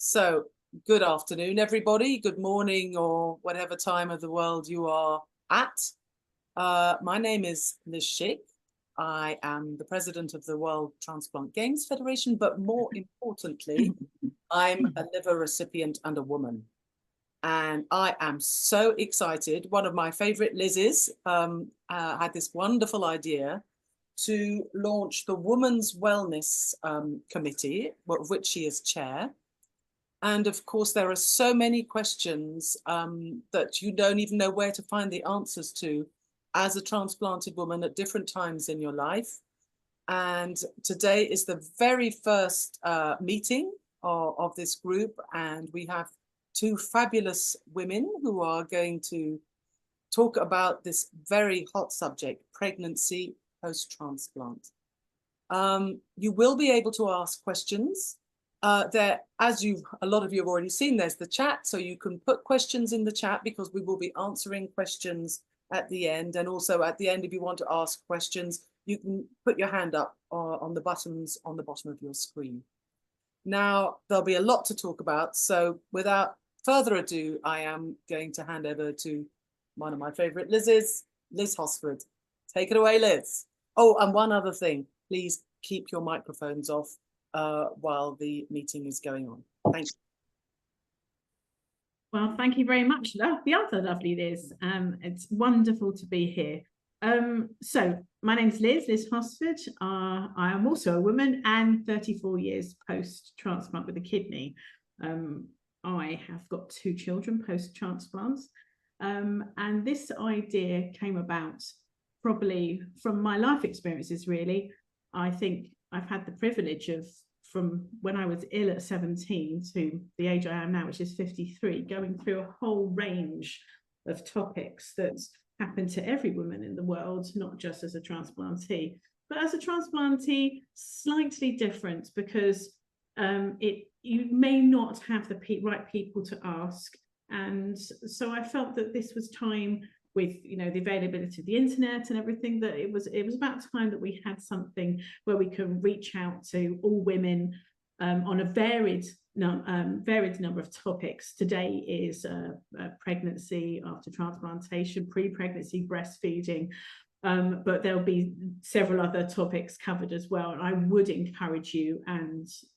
So, good afternoon, everybody. Good morning, or whatever time of the world you are at. My name is Liz Schick. I am the president of the World Transplant Games Federation, but more importantly, I'm a liver recipient and a woman. And I am so excited. One of my favorite Liz's had this wonderful idea to launch the Women's Wellness Committee, of which she is chair. And of course, there are so many questions that you don't even know where to find the answers to as a transplanted woman at different times in your life. And today is the very first meeting of this group. And we have two fabulous women who are going to talk about this very hot subject, pregnancy post-transplant. You will be able to ask questions. There, as a lot of you have already seen, there's the chat, so you can put questions in the chat because we will be answering questions at the end. And also at the end, if you want to ask questions, you can put your hand up on the buttons on the bottom of your screen. Now, there'll be a lot to talk about, so without further ado, I am going to hand over to one of my favorite Liz's, Liz Hosford. Take it away, Liz. Oh, and one other thing, please keep your microphones off while the meeting is going on. Thank you. Well, thank you very much. The other lovely Liz. It's wonderful to be here. So my name is Liz Hosford. I am also a woman and 34 years post-transplant with a kidney. I have got 2 children post-transplants. And this idea came about probably from my life experiences, really. I think I've had the privilege of, from when I was ill at 17 to the age I am now, which is 53, going through a whole range of topics that happen to every woman in the world, not just as a transplantee. But as a transplantee, slightly different because you may not have the right people to ask. And so I felt that this was time, with the availability of the internet and everything, that it was about time that we had something where we can reach out to all women on a varied number of topics. Today is pregnancy after transplantation, pre-pregnancy, breastfeeding, but there'll be several other topics covered as well. And I would encourage you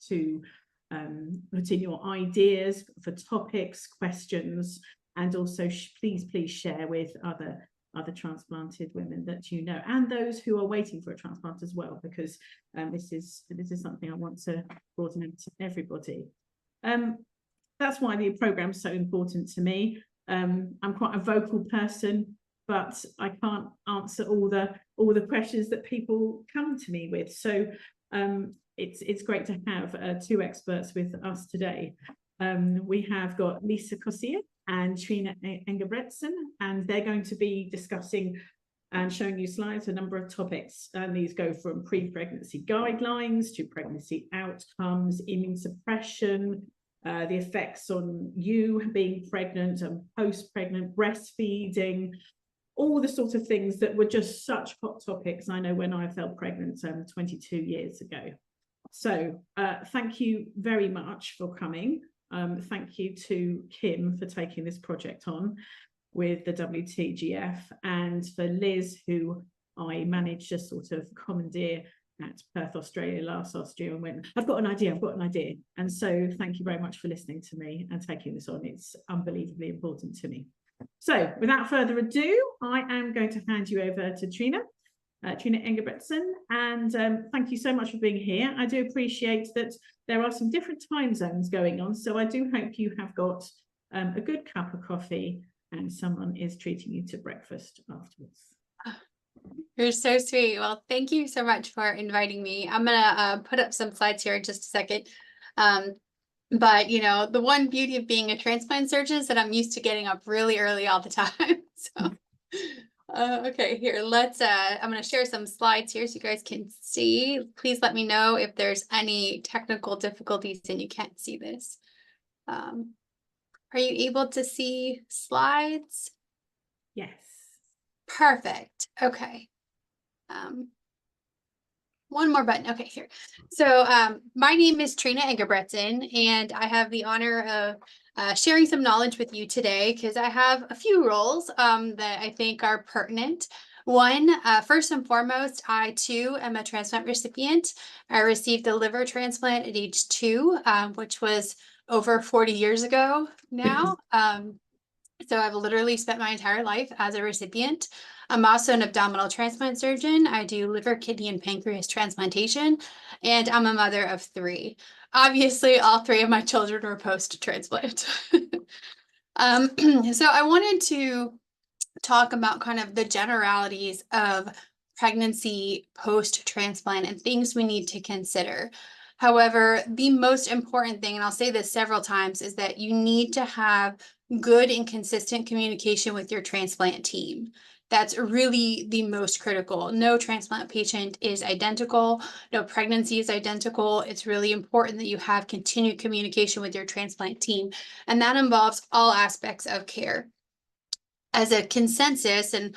to put in your ideas for topics, questions, and also please share with other transplanted women that you know, and those who are waiting for a transplant as well, because this is something I want to broaden out to everybody. That's why the programme is so important to me. I'm quite a vocal person, but I can't answer all the questions that people come to me with. So it's great to have 2 experts with us today. We have got Lisa Coscia and Trine Engebretsen, and they're going to be discussing and showing you slides, a number of topics. And these go from pre-pregnancy guidelines to pregnancy outcomes, immunosuppression, the effects on you being pregnant and post-pregnant, breastfeeding, all the sort of things that were just such hot topics. I know when I fell pregnant 22 years ago. So thank you very much for coming. Thank you to Kim for taking this project on with the WTGF, and for Liz, who I managed to sort of commandeer at Perth, Australia last year, and went, I've got an idea. And so thank you very much for listening to me and taking this on. It's unbelievably important to me. So without further ado, I am going to hand you over to Trine Engebretsen, and thank you so much for being here. I do appreciate that there are some different time zones going on, so I do hope you have got a good cup of coffee and someone is treating you to breakfast afterwards. You're so sweet. Well, thank you so much for inviting me. I'm gonna put up some slides here in just a second. But the one beauty of being a transplant surgeon is that I'm used to getting up really early all the time. So okay, here, I'm going to share some slides here so you guys can see. Please let me know if there's any technical difficulties and you can't see this. Are you able to see slides? Yes. Perfect. Okay. One more button. Okay, here. So my name is Trine Engebretsen, and I have the honor of sharing some knowledge with you today because I have a few roles that I think are pertinent. One, first and foremost, I too am a transplant recipient. I received a liver transplant at age 2, which was over 40 years ago now. So I've literally spent my entire life as a recipient. I'm also an abdominal transplant surgeon. I do liver, kidney, and pancreas transplantation, and I'm a mother of 3. Obviously, all 3 of my children were post-transplant. So I wanted to talk about kind of the generalities of pregnancy post-transplant and things we need to consider. However, the most important thing, and I'll say this several times, is that you need to have good and consistent communication with your transplant team. That's really the most critical. No transplant patient is identical. No pregnancy is identical. It's really important that you have continued communication with your transplant team, and that involves all aspects of care. As a consensus, and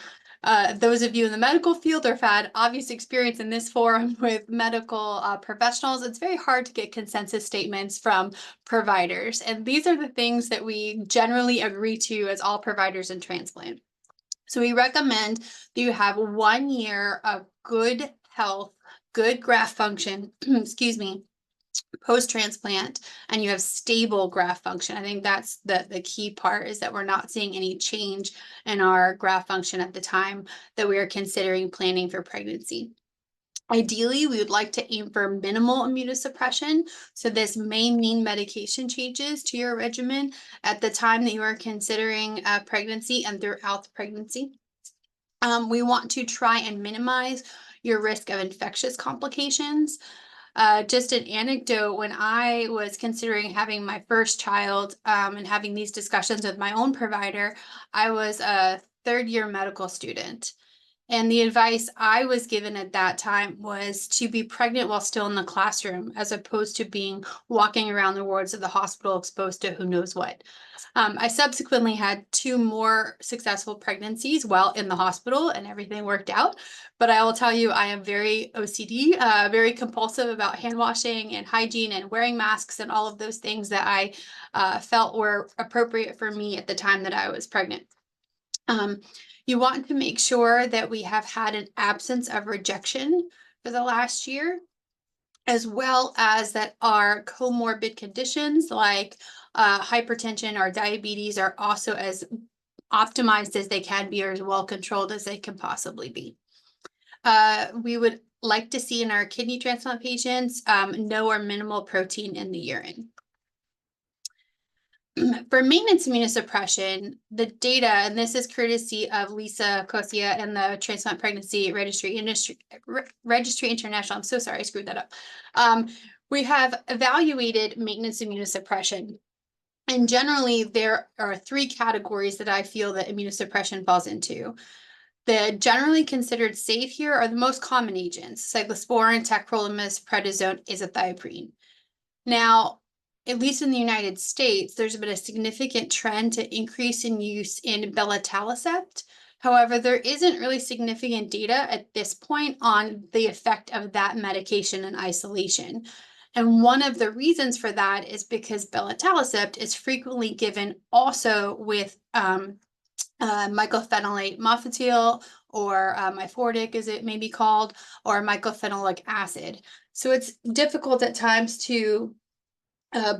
those of you in the medical field or have had obvious experience in this forum with medical professionals, it's very hard to get consensus statements from providers. And these are the things that we generally agree to as all providers in transplant. So we recommend that you have 1 year of good health, good graft function, excuse me, post-transplant, and you have stable graft function. I think that's the key part, is that we're not seeing any change in our graft function at the time that we are considering planning for pregnancy. Ideally, we would like to aim for minimal immunosuppression. So this may mean medication changes to your regimen at the time that you are considering pregnancy and throughout the pregnancy. We want to try and minimize your risk of infectious complications. Just an anecdote, when I was considering having my first child and having these discussions with my own provider, I was a 3rd-year medical student. And the advice I was given at that time was to be pregnant while still in the classroom, as opposed to walking around the wards of the hospital exposed to who knows what. I subsequently had 2 more successful pregnancies while in the hospital, and everything worked out. But I will tell you, I am very OCD, very compulsive about hand washing and hygiene and wearing masks and all of those things that I felt were appropriate for me at the time that I was pregnant. You want to make sure that we have had an absence of rejection for the last year, as well as that our comorbid conditions like hypertension or diabetes are also as optimized as they can be, or as well controlled as they can possibly be. We would like to see in our kidney transplant patients no or minimal protein in the urine. For maintenance immunosuppression, the data, and this is courtesy of Lisa Coscia and the Transplant Pregnancy Registry International. I'm so sorry, I screwed that up. We have evaluated maintenance immunosuppression. And generally, there are 3 categories that I feel that immunosuppression falls into. The generally considered safe here are the most common agents: cyclosporin, tacrolimus, prednisone, azathioprine. Now, at least in the United States, there's been a significant trend to increase in use in belatacept. However, there isn't really significant data at this point on the effect of that medication in isolation. And one of the reasons for that is because belatacept is frequently given also with mycophenolate mofetil, or myfortic as it may be called, or mycophenolic acid. So it's difficult at times to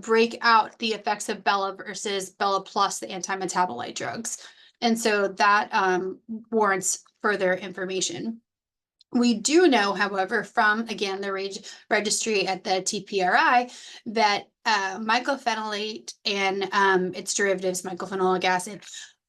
break out the effects of Bella versus Bella plus, the anti-metabolite drugs. And so that warrants further information. We do know, however, from, again, the registry at the TPRI, that mycophenolate and its derivatives, mycophenolic acid,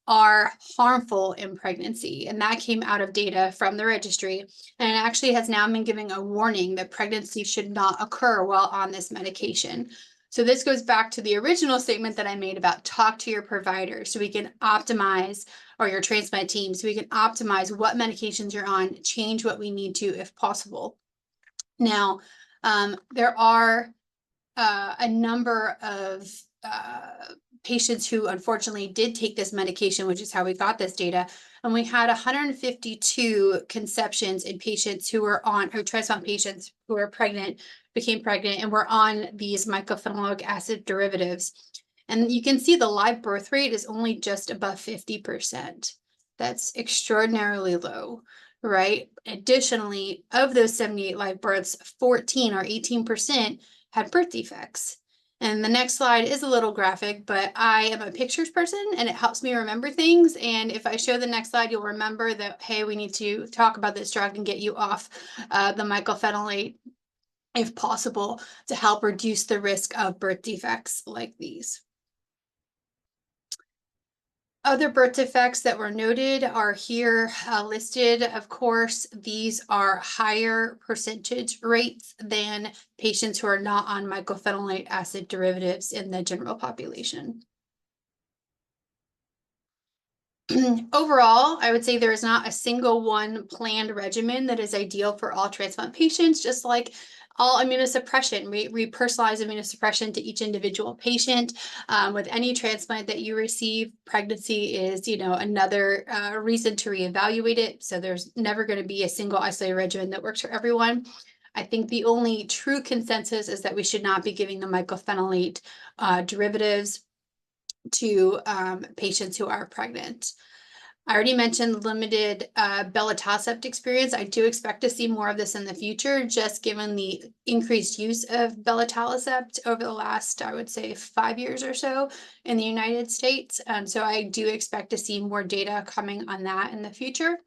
are harmful in pregnancy. And that came out of data from the registry. And it actually has now been giving a warning that pregnancy should not occur while on this medication. So this goes back to the original statement that I made about talk to your provider so we can optimize, or your transplant team, so we can optimize what medications you're on, change what we need to if possible. Now, there are a number of patients who unfortunately did take this medication, which is how we got this data. And we had 152 conceptions in patients who were on, or transplant patients who were pregnant, became pregnant, and were on these mycophenolic acid derivatives. And you can see the live birth rate is only just above 50%. That's extraordinarily low, right? Additionally, of those 78 live births, 14 or 18% had birth defects. And the next slide is a little graphic, but I am a pictures person and it helps me remember things. And if I show the next slide, you'll remember that, hey, we need to talk about this drug and get you off the mycophenolate if possible to help reduce the risk of birth defects like these. Other birth defects that were noted are here listed. Of course, these are higher percentage rates than patients who are not on mycophenolate acid derivatives in the general population. Overall, I would say there is not a single one planned regimen that is ideal for all transplant patients, just like all immunosuppression. We personalize immunosuppression to each individual patient. With any transplant that you receive, pregnancy is, another reason to reevaluate it. So there's never going to be a single isolated regimen that works for everyone. I think the only true consensus is that we should not be giving the mycophenolate derivatives to patients who are pregnant. I already mentioned limited belatacept experience. I do expect to see more of this in the future, just given the increased use of belatacept over the last, I would say, 5 years or so in the United States. So I do expect to see more data coming on that in the future.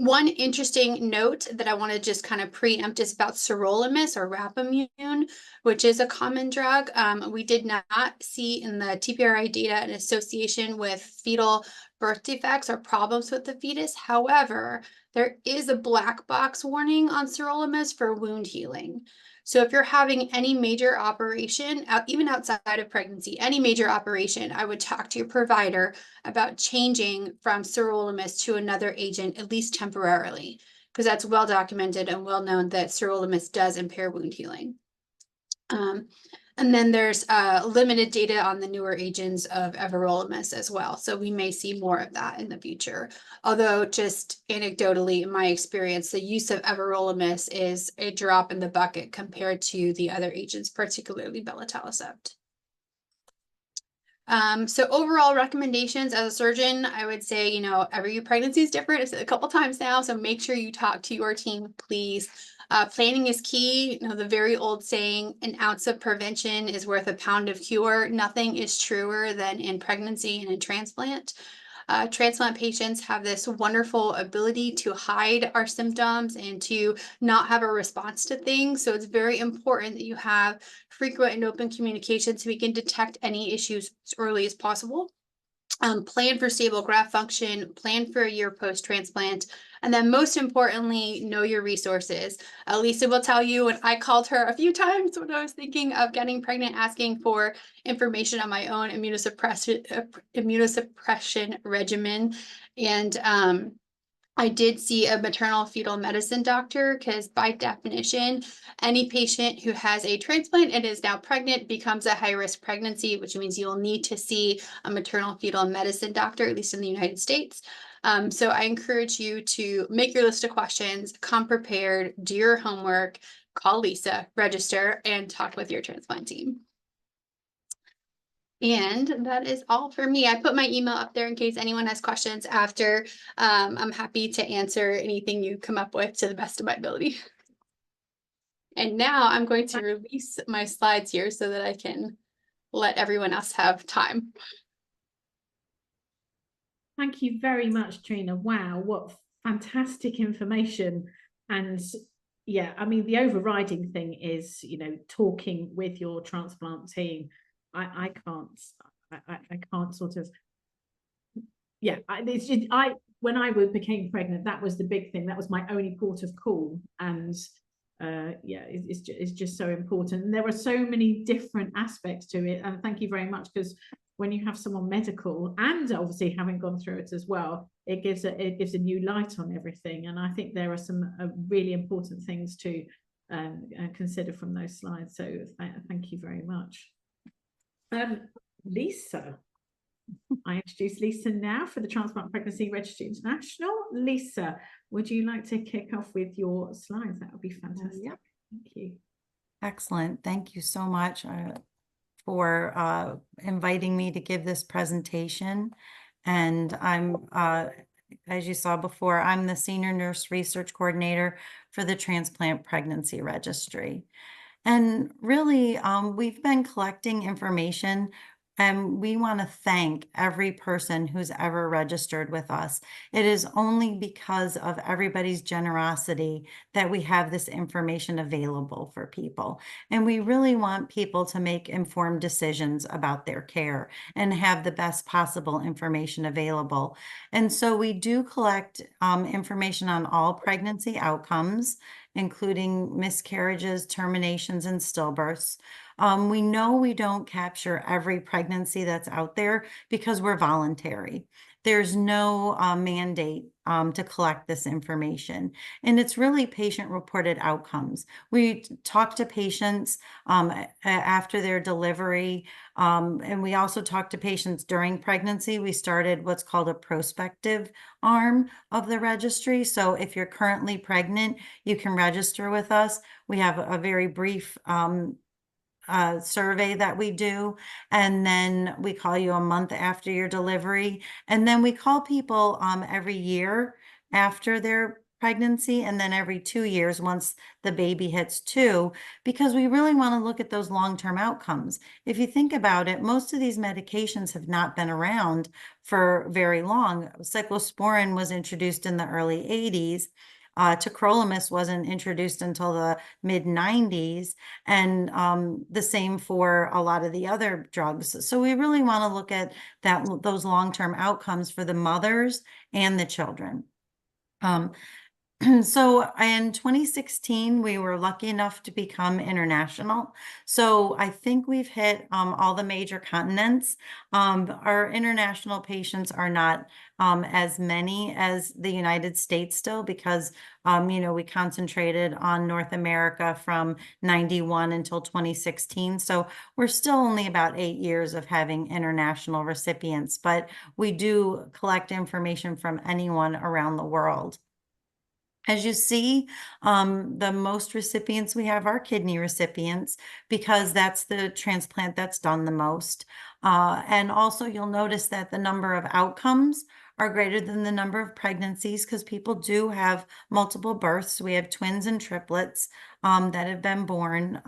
One interesting note that I want to just kind of preempt is about sirolimus or rapamune, which is a common drug. We did not see in the TPRI data an association with fetal birth defects or problems with the fetus. However, there is a black box warning on sirolimus for wound healing. So if you're having any major operation, even outside of pregnancy, any major operation, I would talk to your provider about changing from sirolimus to another agent, at least temporarily, because that's well documented and well known that sirolimus does impair wound healing. And then there's limited data on the newer agents of everolimus as well. So we may see more of that in the future. Although just anecdotally, in my experience, the use of everolimus is a drop in the bucket compared to the other agents, particularly belatacept. So overall recommendations as a surgeon, I would say, every pregnancy is different. I've said it a couple times now, so make sure you talk to your team, please. Planning is key. The very old saying, an ounce of prevention is worth a pound of cure. Nothing is truer than in pregnancy and in transplant. Transplant patients have this wonderful ability to hide our symptoms and to not have a response to things. So it's very important that you have frequent and open communication so we can detect any issues as early as possible. Plan for stable graft function, plan for a year post-transplant, and then most importantly, know your resources. Lisa will tell you, and I called her a few times when I was thinking of getting pregnant, asking for information on my own immunosuppression regimen. And I did see a maternal fetal medicine doctor because by definition, any patient who has a transplant and is now pregnant becomes a high-risk pregnancy, which means you'll need to see a maternal fetal medicine doctor, at least in the United States. So I encourage you to make your list of questions, come prepared, do your homework, call Lisa, register, and talk with your transplant team. And that is all for me. I put my email up there in case anyone has questions after. I'm happy to answer anything you come up with to the best of my ability. And now I'm going to release my slides here so that I can let everyone else have time. Thank you very much, Trina. Wow, what fantastic information. And yeah, I mean, the overriding thing is, talking with your transplant team. I can't sort of, yeah, when I became pregnant, that was the big thing. That was my only port of call. And yeah, it's just so important. And there are so many different aspects to it. And thank you very much, because when you have someone medical and obviously having gone through it as well, it gives a new light on everything. And I think there are some really important things to consider from those slides. So thank you very much. Lisa. I introduce Lisa now for the Transplant Pregnancy Registry International. Lisa, would you like to kick off with your slides? That would be fantastic. Yep. Thank you. Excellent. Thank you so much for inviting me to give this presentation. And I'm, as you saw before, I'm the Senior Nurse Research Coordinator for the Transplant Pregnancy Registry. And really, we've been collecting information, and we want to thank every person who's ever registered with us. It is only because of everybody's generosity that we have this information available for people. And we really want people to make informed decisions about their care and have the best possible information available. And so we do collect information on all pregnancy outcomes, including miscarriages, terminations, and stillbirths. We know we don't capture every pregnancy that's out there because we're voluntary. There's no mandate to collect this information. And it's really patient-reported outcomes. We talk to patients after their delivery, and we also talk to patients during pregnancy. We started what's called a prospective arm of the registry. So if you're currently pregnant, you can register with us. We have a very brief survey that we do, and then we call you a month after your delivery, and then we call people every year after their pregnancy, and then every 2 years once the baby hits 2, because we really want to look at those long-term outcomes. If you think about it, most of these medications have not been around for very long. Cyclosporin was introduced in the early 80s. Tacrolimus wasn't introduced until the mid-90s, and the same for a lot of the other drugs. So we really want to look at those long-term outcomes for the mothers and the children. So in 2016, we were lucky enough to become international. So I think we've hit all the major continents. Our international patients are not as many as the United States still, because we concentrated on North America from 91 until 2016. So we're still only about 8 years of having international recipients, but we do collect information from anyone around the world. As you see, the most recipients we have are kidney recipients, because that's the transplant that's done the most. And also you'll notice that the number of outcomes are greater than the number of pregnancies, because people do have multiple births. We have twins and triplets that have been born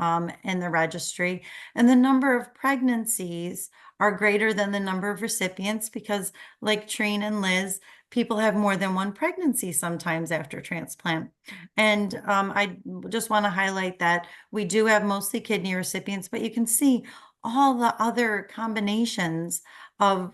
in the registry. And the number of pregnancies are greater than the number of recipients, because like Trine and Liz, people have more than one pregnancy sometimes after transplant. And I just want to highlight that we do have mostly kidney recipients, but you can see all the other combinations of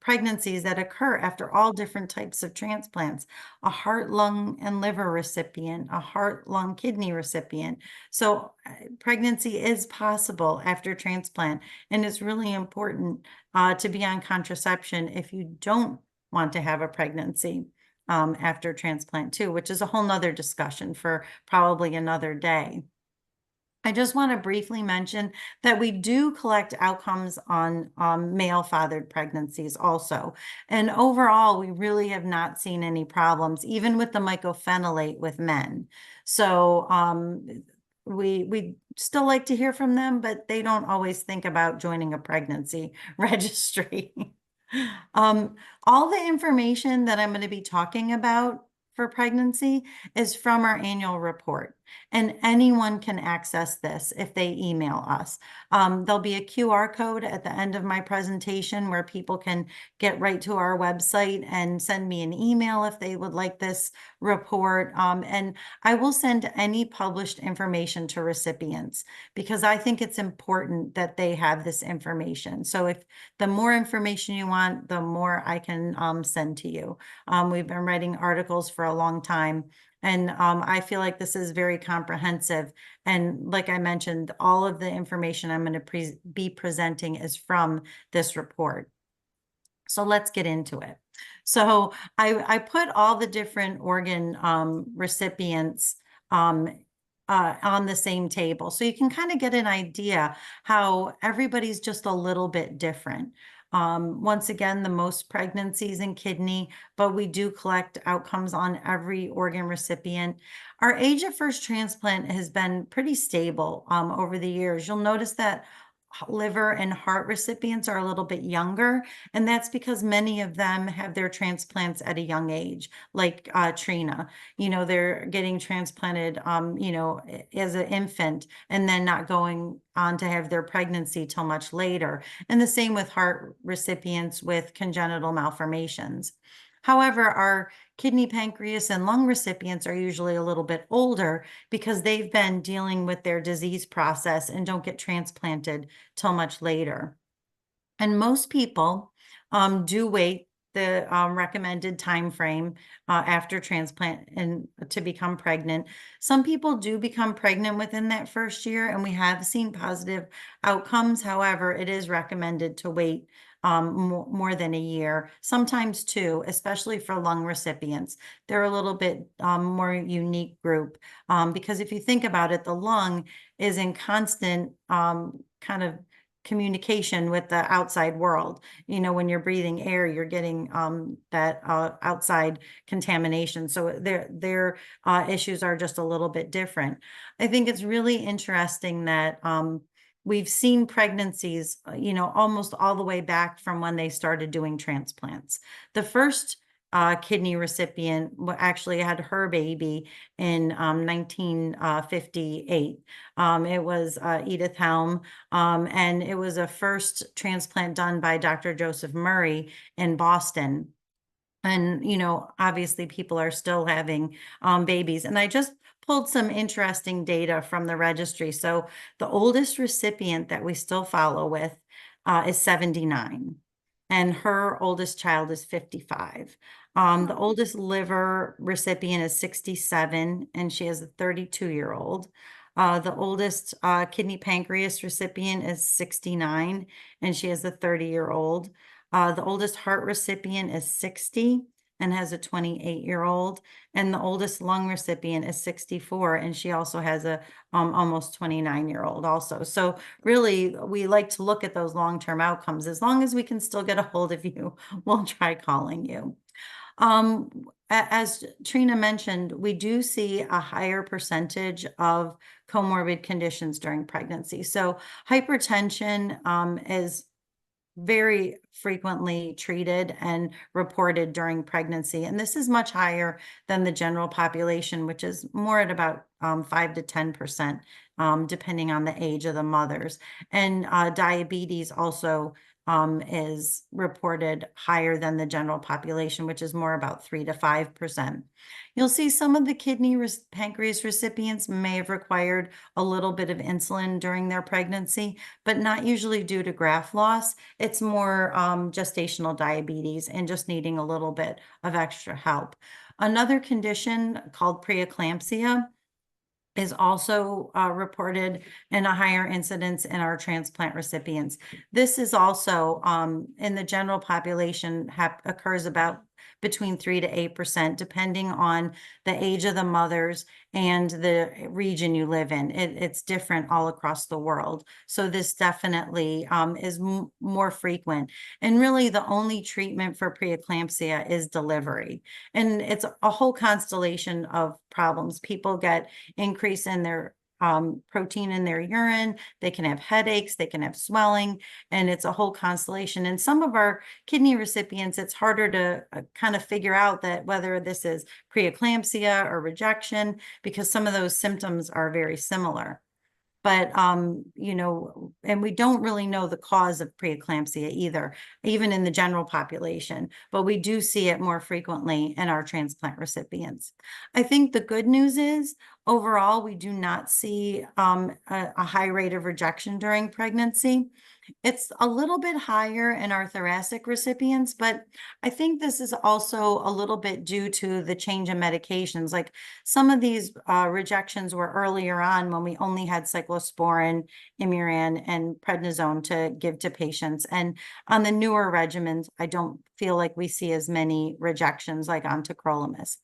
pregnancies that occur after all different types of transplants: a heart, lung, and liver recipient, a heart, lung, kidney recipient. So pregnancy is possible after transplant, and it's really important to be on contraception if you don't want to have a pregnancy after transplant too, which is a whole nother discussion for probably another day. I just want to briefly mention that we do collect outcomes on male-fathered pregnancies also. And overall, we really have not seen any problems, even with the mycophenolate with men. So we still like to hear from them, but they don't always think about joining a pregnancy registry. All the information that I'm going to be talking about for pregnancy is from our annual report, and anyone can access this if they email us. There'll be a QR code at the end of my presentation where people can get right to our website and send me an email if they would like this report. And I will send any published information to recipients, because I think it's important that they have this information. So if the more information you want, the more I can send to you. We've been writing articles for a long time, and I feel like this is very comprehensive. And like I mentioned, all of the information I'm going to be presenting is from this report. So let's get into it. So I put all the different organ recipients on the same table. So you can kind of get an idea how everybody's just a little bit different. Once again, the most pregnancies in kidney, but we do collect outcomes on every organ recipient. Our age of first transplant has been pretty stable over the years. You'll notice that liver and heart recipients are a little bit younger, and that's because many of them have their transplants at a young age, like Trina. You know, they're getting transplanted, you know, as an infant, and then not going on to have their pregnancy till much later. And the same with heart recipients with congenital malformations. However, our kidney, pancreas, and lung recipients are usually a little bit older because they've been dealing with their disease process and don't get transplanted till much later. And most people do wait the recommended time frame after transplant and to become pregnant. Some people do become pregnant within that first year, and we have seen positive outcomes. However, it is recommended to wait more than a year, sometimes two, especially for lung recipients. They're a little bit more unique group because if you think about it, the lung is in constant kind of communication with the outside world. You know, when you're breathing air, you're getting that outside contamination. So their issues are just a little bit different. I think it's really interesting that we've seen pregnancies, you know, almost all the way back from when they started doing transplants. The first kidney recipient actually had her baby in 1958. It was Edith Helm, and it was a first transplant done by Dr. Joseph Murray in Boston. And, you know, obviously people are still having babies. And I just pulled some interesting data from the registry. So the oldest recipient that we still follow with is 79. And her oldest child is 55. The oldest liver recipient is 67, and she has a 32-year-old. The oldest kidney pancreas recipient is 69, and she has a 30-year-old. The oldest heart recipient is 60 and has a 28-year-old. And the oldest lung recipient is 64, and she also has a almost 29-year-old also. So really, we like to look at those long-term outcomes. As long as we can still get a hold of you, we'll try calling you. As Trina mentioned, we do see a higher percentage of comorbid conditions during pregnancy. So hypertension is very frequently treated and reported during pregnancy. And this is much higher than the general population, which is more at about 5 to 10%, depending on the age of the mothers. And diabetes also is reported higher than the general population, which is more about 3 to 5%. You'll see some of the kidney pancreas recipients may have required a little bit of insulin during their pregnancy, but not usually due to graft loss. It's more gestational diabetes and just needing a little bit of extra help. Another condition called preeclampsia is also reported in a higher incidence in our transplant recipients. This is also in the general population occurs about between 3 to 8%, depending on the age of the mothers and the region you live in. It's different all across the world. So this definitely is more frequent. And really the only treatment for preeclampsia is delivery. And it's a whole constellation of problems. People get increase in their protein in their urine, they can have headaches, they can have swelling, and it's a whole constellation. And some of our kidney recipients, it's harder to kind of figure out that whether this is preeclampsia or rejection, because some of those symptoms are very similar. But, you know, and we don't really know the cause of preeclampsia either, even in the general population, but we do see it more frequently in our transplant recipients. I think the good news is overall, we do not see a high rate of rejection during pregnancy. It's a little bit higher in our thoracic recipients, but I think this is also a little bit due to the change in medications. Like some of these rejections were earlier on when we only had cyclosporin, Imuran, and prednisone to give to patients. And on the newer regimens, I don't feel like we see as many rejections like on tacrolimus.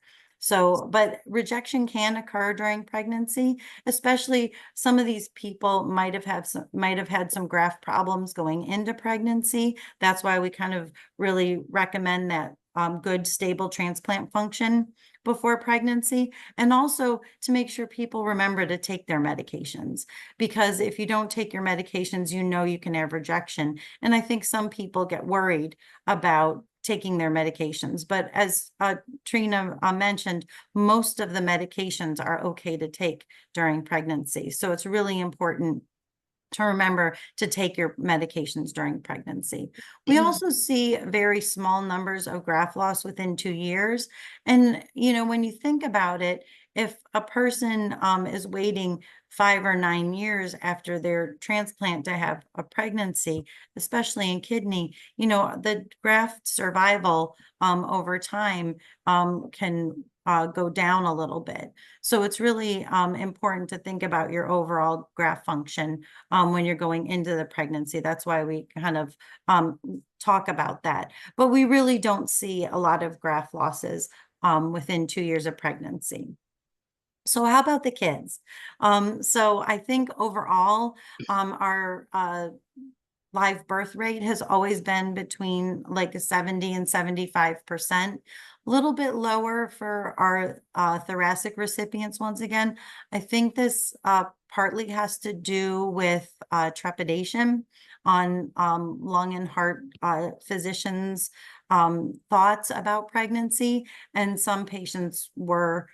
So, but rejection can occur during pregnancy, especially some of these people might have had some graft problems going into pregnancy. That's why we kind of really recommend that good, stable transplant function before pregnancy, and also to make sure people remember to take their medications, because if you don't take your medications, you know you can have rejection. And I think some people get worried about taking their medications, but as Trine mentioned, most of the medications are okay to take during pregnancy. So it's really important to remember to take your medications during pregnancy. We also see very small numbers of graft loss within 2 years. And, you know, when you think about it, if a person is waiting 5 or 9 years after their transplant to have a pregnancy, especially in kidney, you know, the graft survival over time can go down a little bit. So it's really important to think about your overall graft function when you're going into the pregnancy. That's why we kind of talk about that. But we really don't see a lot of graft losses within 2 years of pregnancy. So how about the kids? So I think overall, our live birth rate has always been between like 70 and 75%, a little bit lower for our thoracic recipients. Once again, I think this partly has to do with trepidation on lung and heart physicians' thoughts about pregnancy, and some patients were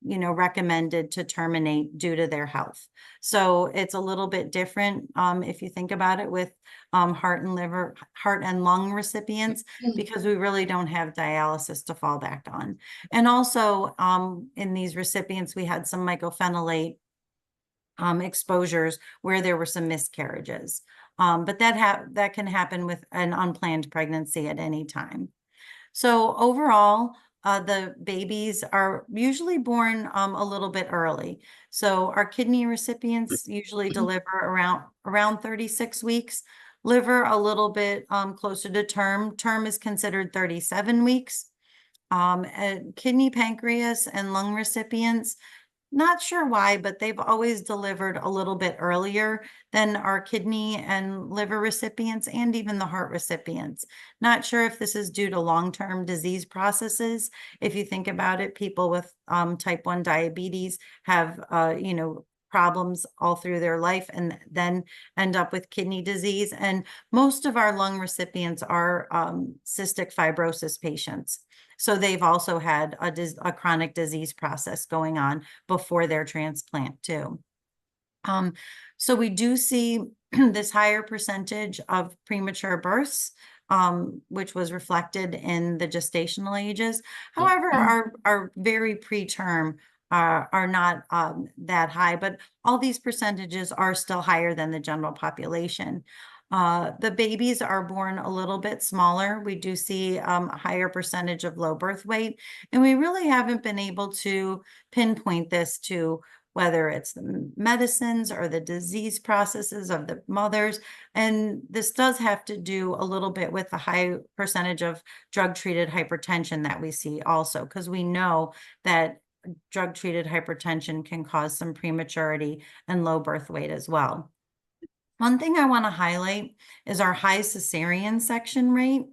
you know, recommended to terminate due to their health. So it's a little bit different if you think about it with heart and lung recipients, because we really don't have dialysis to fall back on. And also in these recipients, we had some mycophenolate exposures where there were some miscarriages. But that can happen with an unplanned pregnancy at any time. So overall, the babies are usually born a little bit early. So our kidney recipients usually deliver around 36 weeks, liver a little bit closer to term. Term is considered 37 weeks. Kidney, pancreas, and lung recipients, not sure why, but they've always delivered a little bit earlier than our kidney and liver recipients, and even the heart recipients. Not sure if this is due to long-term disease processes. If you think about it, people with type 1 diabetes have, you know, problems all through their life and then end up with kidney disease. And most of our lung recipients are cystic fibrosis patients. So they've also had a chronic disease process going on before their transplant too. So we do see this higher percentage of premature births, which was reflected in the gestational ages. However, our very preterm are not that high, but all these percentages are still higher than the general population. The babies are born a little bit smaller. We do see a higher percentage of low birth weight, and we really haven't been able to pinpoint this to whether it's the medicines or the disease processes of the mothers. And this does have to do a little bit with the high percentage of drug-treated hypertension that we see also, because we know that drug-treated hypertension can cause some prematurity and low birth weight as well. One thing I want to highlight is our high cesarean section rate.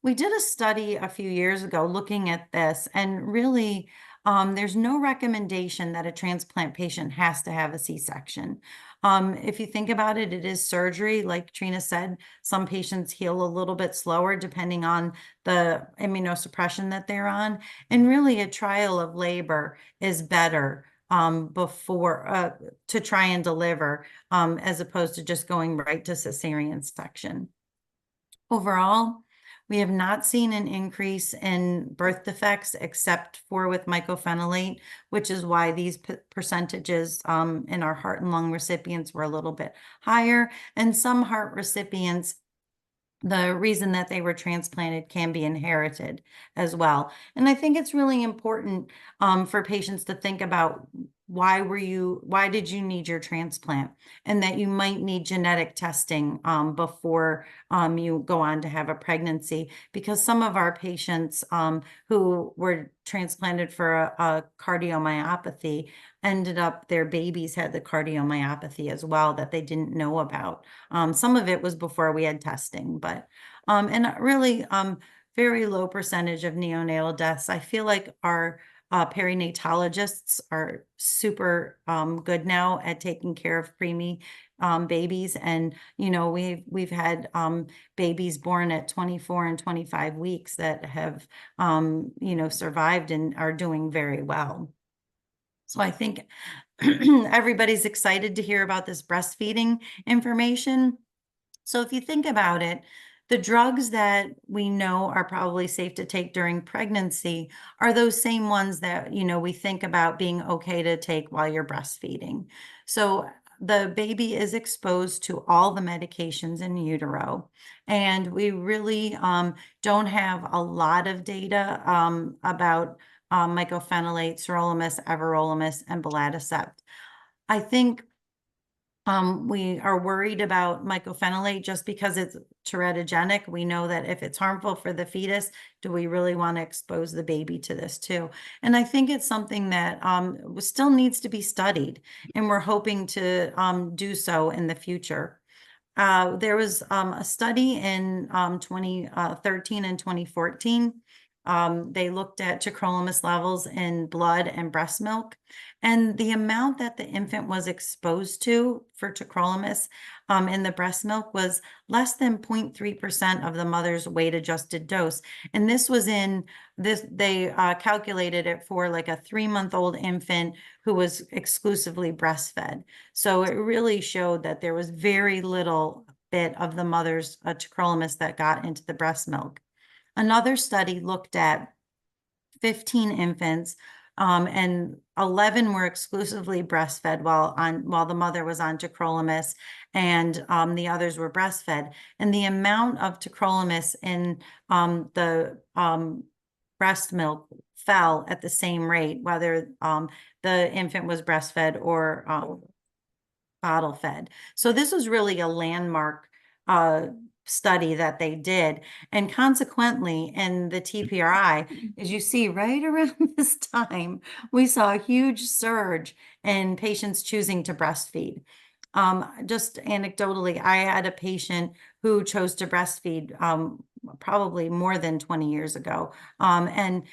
We did a study a few years ago looking at this, and really there's no recommendation that a transplant patient has to have a C-section. If you think about it, it is surgery. Like Trine said, some patients heal a little bit slower depending on the immunosuppression that they're on. And really a trial of labor is better before to try and deliver as opposed to just going right to cesarean section. Overall, we have not seen an increase in birth defects except for with mycophenolate, which is why these percentages in our heart and lung recipients were a little bit higher. And some heart recipients, the reason that they were transplanted can be inherited as well. And I think it's really important for patients to think about why did you need your transplant, and that you might need genetic testing before you go on to have a pregnancy, because some of our patients who were transplanted for a cardiomyopathy ended up, their babies had the cardiomyopathy as well that they didn't know about. Some of it was before we had testing, but and really very low percentage of neonatal deaths. I feel like our perinatologists are super good now at taking care of preemie babies, and we've had babies born at 24 and 25 weeks that have survived and are doing very well. So I think everybody's excited to hear about this breastfeeding information. So if you think about it, the drugs that we know are probably safe to take during pregnancy are those same ones that, we think about being okay to take while you're breastfeeding. So the baby is exposed to all the medications in utero, and we really don't have a lot of data about mycophenolate, sirolimus, everolimus, and belatacept. I think we are worried about mycophenolate just because it's teratogenic. We know that if it's harmful for the fetus, do we really want to expose the baby to this too? And I think it's something that still needs to be studied, and we're hoping to do so in the future. There was a study in 2013 and 2014. They looked at tacrolimus levels in blood and breast milk, and the amount that the infant was exposed to for tacrolimus in the breast milk was less than 0.3% of the mother's weight-adjusted dose. And this was they calculated it for like a 3-month-old infant who was exclusively breastfed. So it really showed that there was very little bit of the mother's tacrolimus that got into the breast milk. Another study looked at 15 infants, and 11 were exclusively breastfed while the mother was on tacrolimus, and the others were breastfed. And the amount of tacrolimus in the breast milk fell at the same rate, whether the infant was breastfed or bottle fed. So this was really a landmark study that they did. And consequently, in the TPRI, as you see right around this time, we saw a huge surge in patients choosing to breastfeed. Just anecdotally, I had a patient who chose to breastfeed probably more than 20 years ago. And,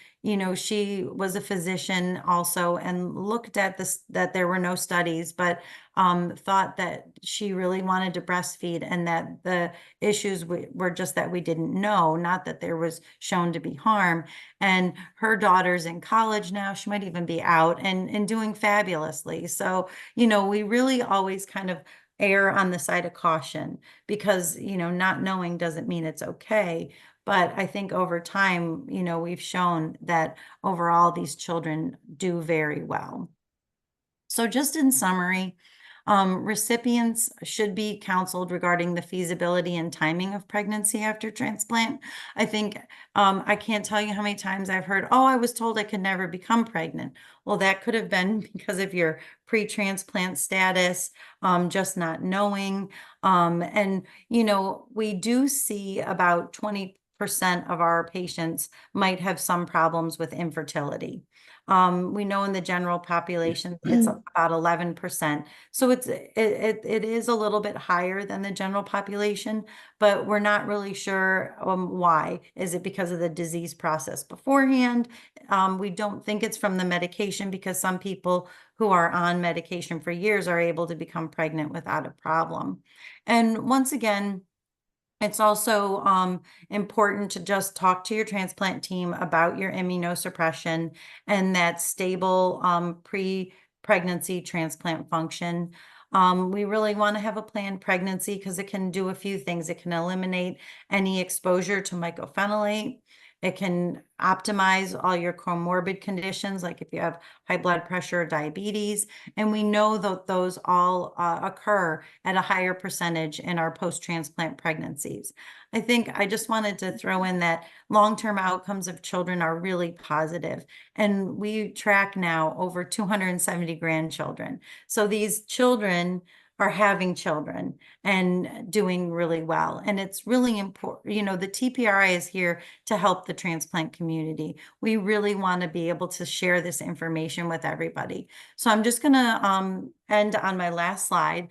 she was a physician also, and looked at this, that there were no studies, but thought that she really wanted to breastfeed, and that the issues were just that we didn't know, not that there was shown to be harm. And her daughter's in college now. She might even be out and doing fabulously. So, we really always kind of err on the side of caution, because, not knowing doesn't mean it's okay. But I think over time, we've shown that overall these children do very well. So just in summary, recipients should be counseled regarding the feasibility and timing of pregnancy after transplant. I think I can't tell you how many times I've heard, oh, I was told I could never become pregnant. Well, that could have been because of your pre-transplant status, just not knowing. And, we do see about 20% of our patients might have some problems with infertility. We know in the general population, it's about 11%. So it is a little bit higher than the general population, but we're not really sure why. Is it because of the disease process beforehand? We don't think it's from the medication, because some people who are on medication for years are able to become pregnant without a problem. And once again, it's also important to just talk to your transplant team about your immunosuppression and that stable pre-pregnancy transplant function. We really want to have a planned pregnancy because it can do a few things. It can eliminate any exposure to mycophenolate. It can optimize all your comorbid conditions, like if you have high blood pressure or diabetes. And we know that those all occur at a higher percentage in our post-transplant pregnancies. I think I just wanted to throw in that long-term outcomes of children are really positive. And we track now over 270 grandchildren. So these children are having children and doing really well. And it's really important, you know, the TPRI is here to help the transplant community. We really want to be able to share this information with everybody. So I'm just going to end on my last slide.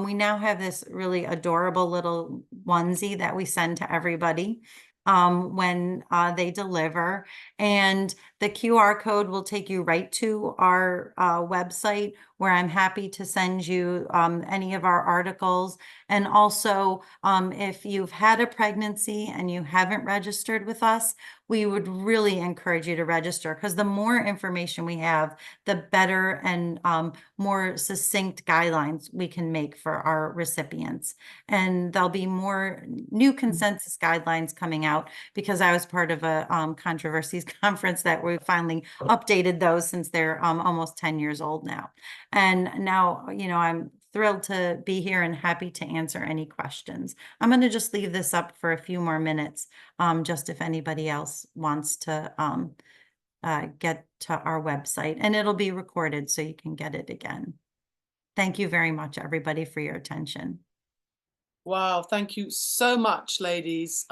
We now have this really adorable little onesie that we send to everybody when they deliver. And the QR code will take you right to our website, where I'm happy to send you any of our articles. And also, if you've had a pregnancy and you haven't registered with us, we would really encourage you to register, because the more information we have, the better and more succinct guidelines we can make for our recipients. And there'll be more new consensus guidelines coming out, because I was part of a controversies conference that we finally updated those, since they're almost 10 years old now. And now, you know, I'm thrilled to be here and happy to answer any questions. I'm going to just leave this up for a few more minutes, just if anybody else wants to get to our website, and it'll be recorded so you can get it again. Thank you very much, everybody, for your attention. Wow, thank you so much, ladies.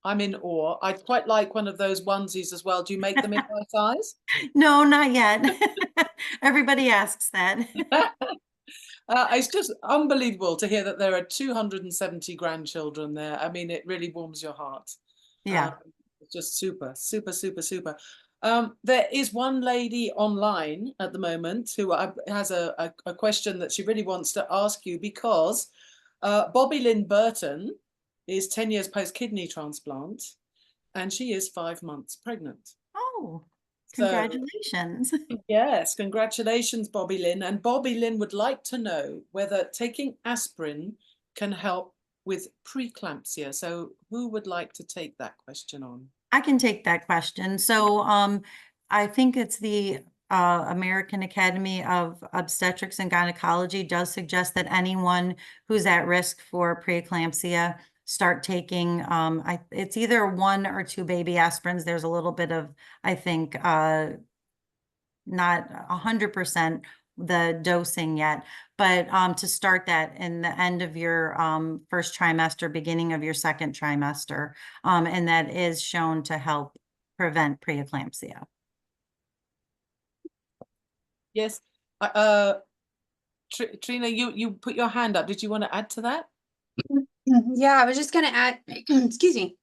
I'm in awe. I'd quite like one of those onesies as well. Do you make them in my size? No, not yet. Everybody asks that. It's just unbelievable to hear that there are 270 grandchildren there. I mean, it really warms your heart. Yeah. It's just super, super, super, super. There is one lady online at the moment who has a question that she really wants to ask you, because Bobby Lynn Burton is 10 years post-kidney transplant, and she is 5 months pregnant. Oh, So, congratulations. yes, congratulations, Bobby Lynn. And Bobby Lynn would like to know whether taking aspirin can help with preeclampsia. So who would like to take that question on? I can take that question. So I think it's the American Academy of Obstetrics and Gynecology does suggest that anyone who's at risk for preeclampsia start taking, it's either 1 or 2 baby aspirins. There's a little bit of, I think, not 100% the dosing yet, but to start that in the end of your first trimester, beginning of your second trimester, and that is shown to help prevent preeclampsia. Yes. Trina, you put your hand up. Did you want to add to that? Yeah, I was just going to add, excuse me,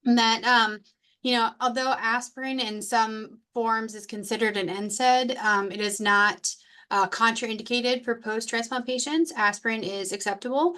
that, you know, although aspirin in some forms is considered an NSAID, it is not contraindicated for post-transplant patients. Aspirin is acceptable.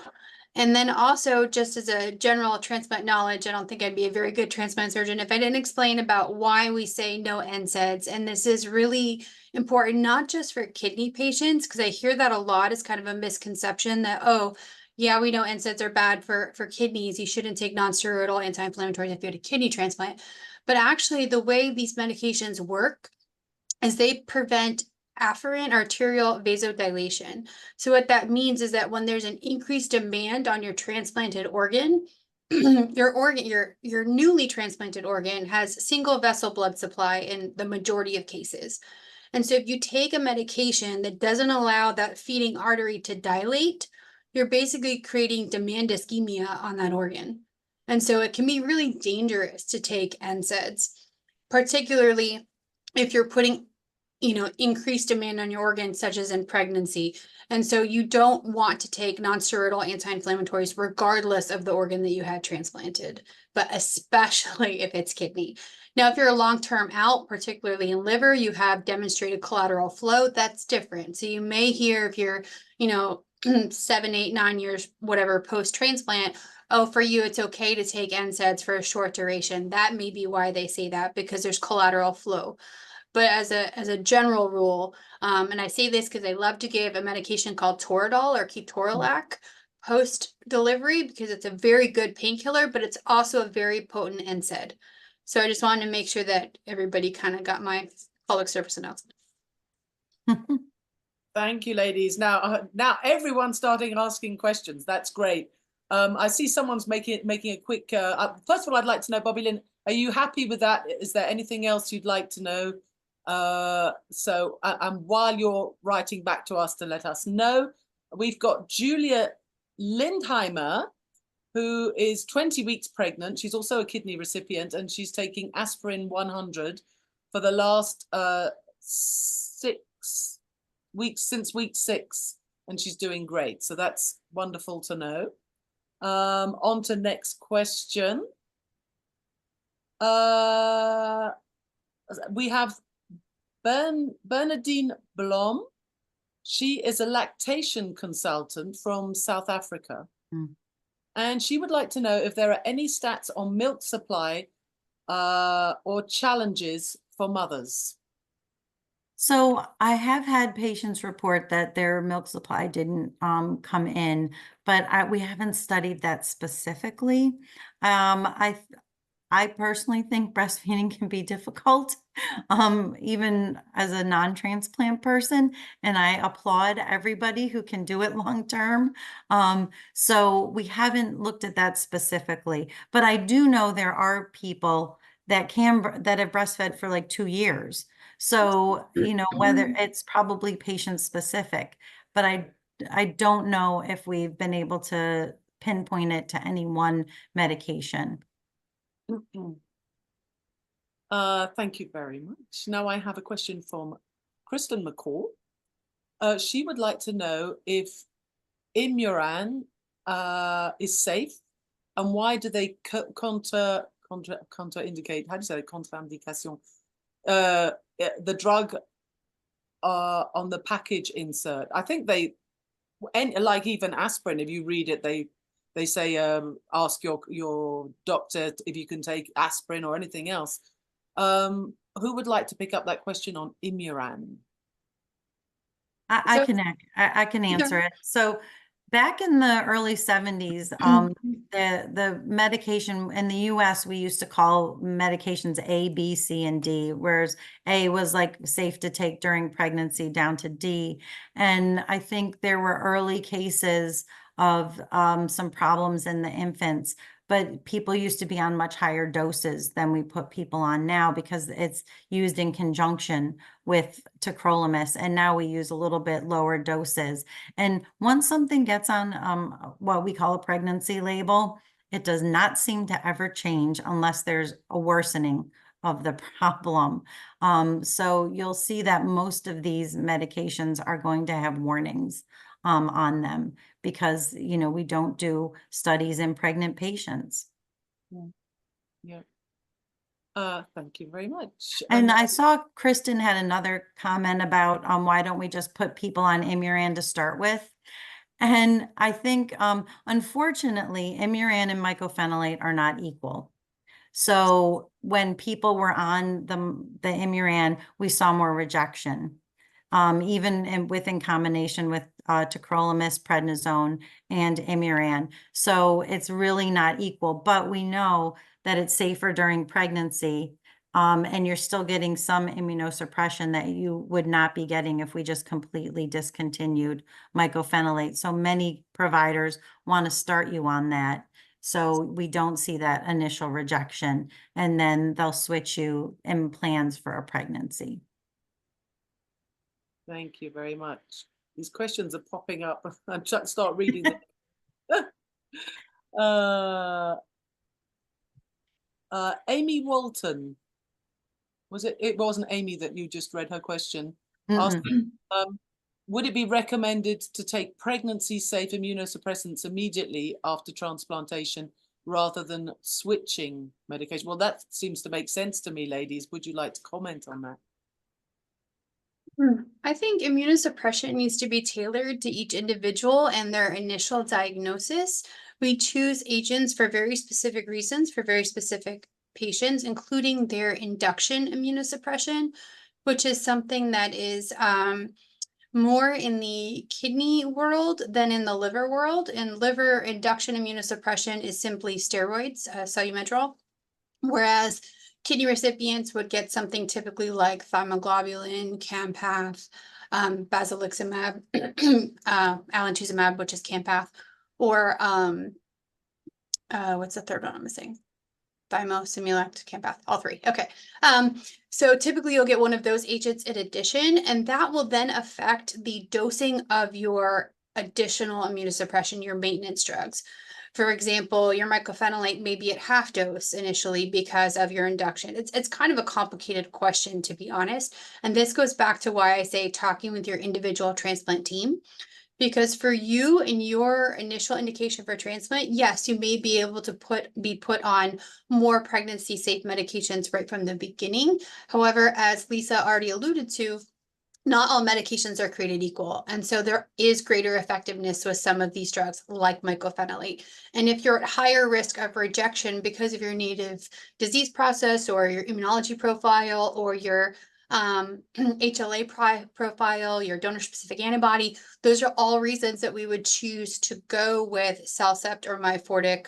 And then also, just as a general transplant knowledge, I don't think I'd be a very good transplant surgeon if I didn't explain about why we say no NSAIDs. And this is really important, not just for kidney patients, because I hear that a lot as kind of a misconception that, oh, yeah, we know NSAIDs are bad for kidneys. You shouldn't take non-steroidal anti-inflammatories if you had a kidney transplant. But actually, the way these medications work is they prevent afferent arterial vasodilation. So what that means is that when there's an increased demand on your transplanted organ, your newly transplanted organ has single vessel blood supply in the majority of cases. And so if you take a medication that doesn't allow that feeding artery to dilate, you're basically creating demand ischemia on that organ. And so it can be really dangerous to take NSAIDs, particularly if you're putting, you know, increased demand on your organs, such as in pregnancy. And so you don't want to take non-steroidal anti-inflammatories regardless of the organ that you had transplanted, but especially if it's kidney. Now, if you're a long-term out, particularly in liver, you have demonstrated collateral flow, that's different. So you may hear, if you're, you know, 7, 8, 9 years, whatever, post-transplant, oh, for you, it's okay to take NSAIDs for a short duration. That may be why they say that, because there's collateral flow. But as a general rule, and I say this because I love to give a medication called Toradol or Ketorolac post-delivery, because it's a very good painkiller, but it's also a very potent NSAID. So I just wanted to make sure that everybody kind of got my public service announcement. Thank you, ladies. Now everyone's starting asking questions. That's great. I see someone's making a quick. First of all, I'd like to know, Bobby Lynn, are you happy with that? Is there anything else you'd like to know? And while you're writing back to us to let us know, we've got Julia Lindheimer, who is 20 weeks pregnant. She's also a kidney recipient, and she's taking aspirin 100 for the last 6 weeks, since week 6, and she's doing great. So that's wonderful to know. On to next question. We have Bernadine Blom. She is a lactation consultant from South Africa. And she would like to know if there are any stats on milk supply or challenges for mothers. So I have had patients report that their milk supply didn't come in, but we haven't studied that specifically. I personally think breastfeeding can be difficult, even as a non-transplant person, and I applaud everybody who can do it long term. So we haven't looked at that specifically, but I do know there are people that have breastfed for like 2 years. So, you know, whether it's probably patient specific, but I don't know if we've been able to pinpoint it to any one medication. Thank you very much. Now I have a question from Kristen McCall. She would like to know if Imuran is safe, and why do they contraindicate, how do you say it, contre-indication, the drug on the package insert. I think like even aspirin, if you read it, they say ask your doctor if you can take aspirin or anything else. Who would like to pick up that question on Imuran? I can answer it. So back in the early 70s, the medication in the US, we used to call medications A, B, C, and D, whereas A was like safe to take during pregnancy down to D. And I think there were early cases of some problems in the infants, but people used to be on much higher doses than we put people on now because it's used in conjunction with tacrolimus, and now we use a little bit lower doses. And once something gets on what we call a pregnancy label, it does not seem to ever change unless there's a worsening of the problem. So you'll see that most of these medications are going to have warnings on them because, you know, we don't do studies in pregnant patients. Yeah. Thank you very much. And I saw Kristen had another comment about why don't we just put people on Imuran to start with? And I think, unfortunately, Imuran and mycophenolate are not equal. So when people were on the Imuran, we saw more rejection, even in combination with tacrolimus, prednisone, and Imuran. So it's really not equal, but we know that it's safer during pregnancy, and you're still getting some immunosuppression that you would not be getting if we just completely discontinued mycophenolate. So many providers want to start you on that, so we don't see that initial rejection, and then they'll switch you in plans for a pregnancy. Thank you very much. These questions are popping up. I'm trying to start reading them. Amy Walton. It wasn't Amy that you just read her question. Asking, would it be recommended to take pregnancy-safe immunosuppressants immediately after transplantation rather than switching medication? Well, that seems to make sense to me, ladies. Would you like to comment on that? I think immunosuppression needs to be tailored to each individual and their initial diagnosis. We choose agents for very specific reasons for very specific patients, including their induction immunosuppression, which is something that is more in the kidney world than in the liver world. In liver, induction immunosuppression is simply steroids, Solumetrol, whereas kidney recipients would get something typically like thymoglobulin, Campath, basiliximab, alemtuzumab, which is Campath, or what's the third one I'm missing? Thymo, Simulect, Campath, all three. Okay. So typically you'll get one of those agents in addition, and that will then affect the dosing of your additional immunosuppression, your maintenance drugs. For example, your mycophenolate may be at half dose initially because of your induction. It's kind of a complicated question, to be honest. And this goes back to why I say talking with your individual transplant team. Because for you in your initial indication for transplant, yes, you may be able to be put on more pregnancy safe medications right from the beginning. However, as Lisa already alluded to, not all medications are created equal. And so there is greater effectiveness with some of these drugs like mycophenolate. And if you're at higher risk of rejection because of your native disease process or your immunology profile or your HLA profile, your donor specific antibody, those are all reasons that we would choose to go with Cellcept or Myfortic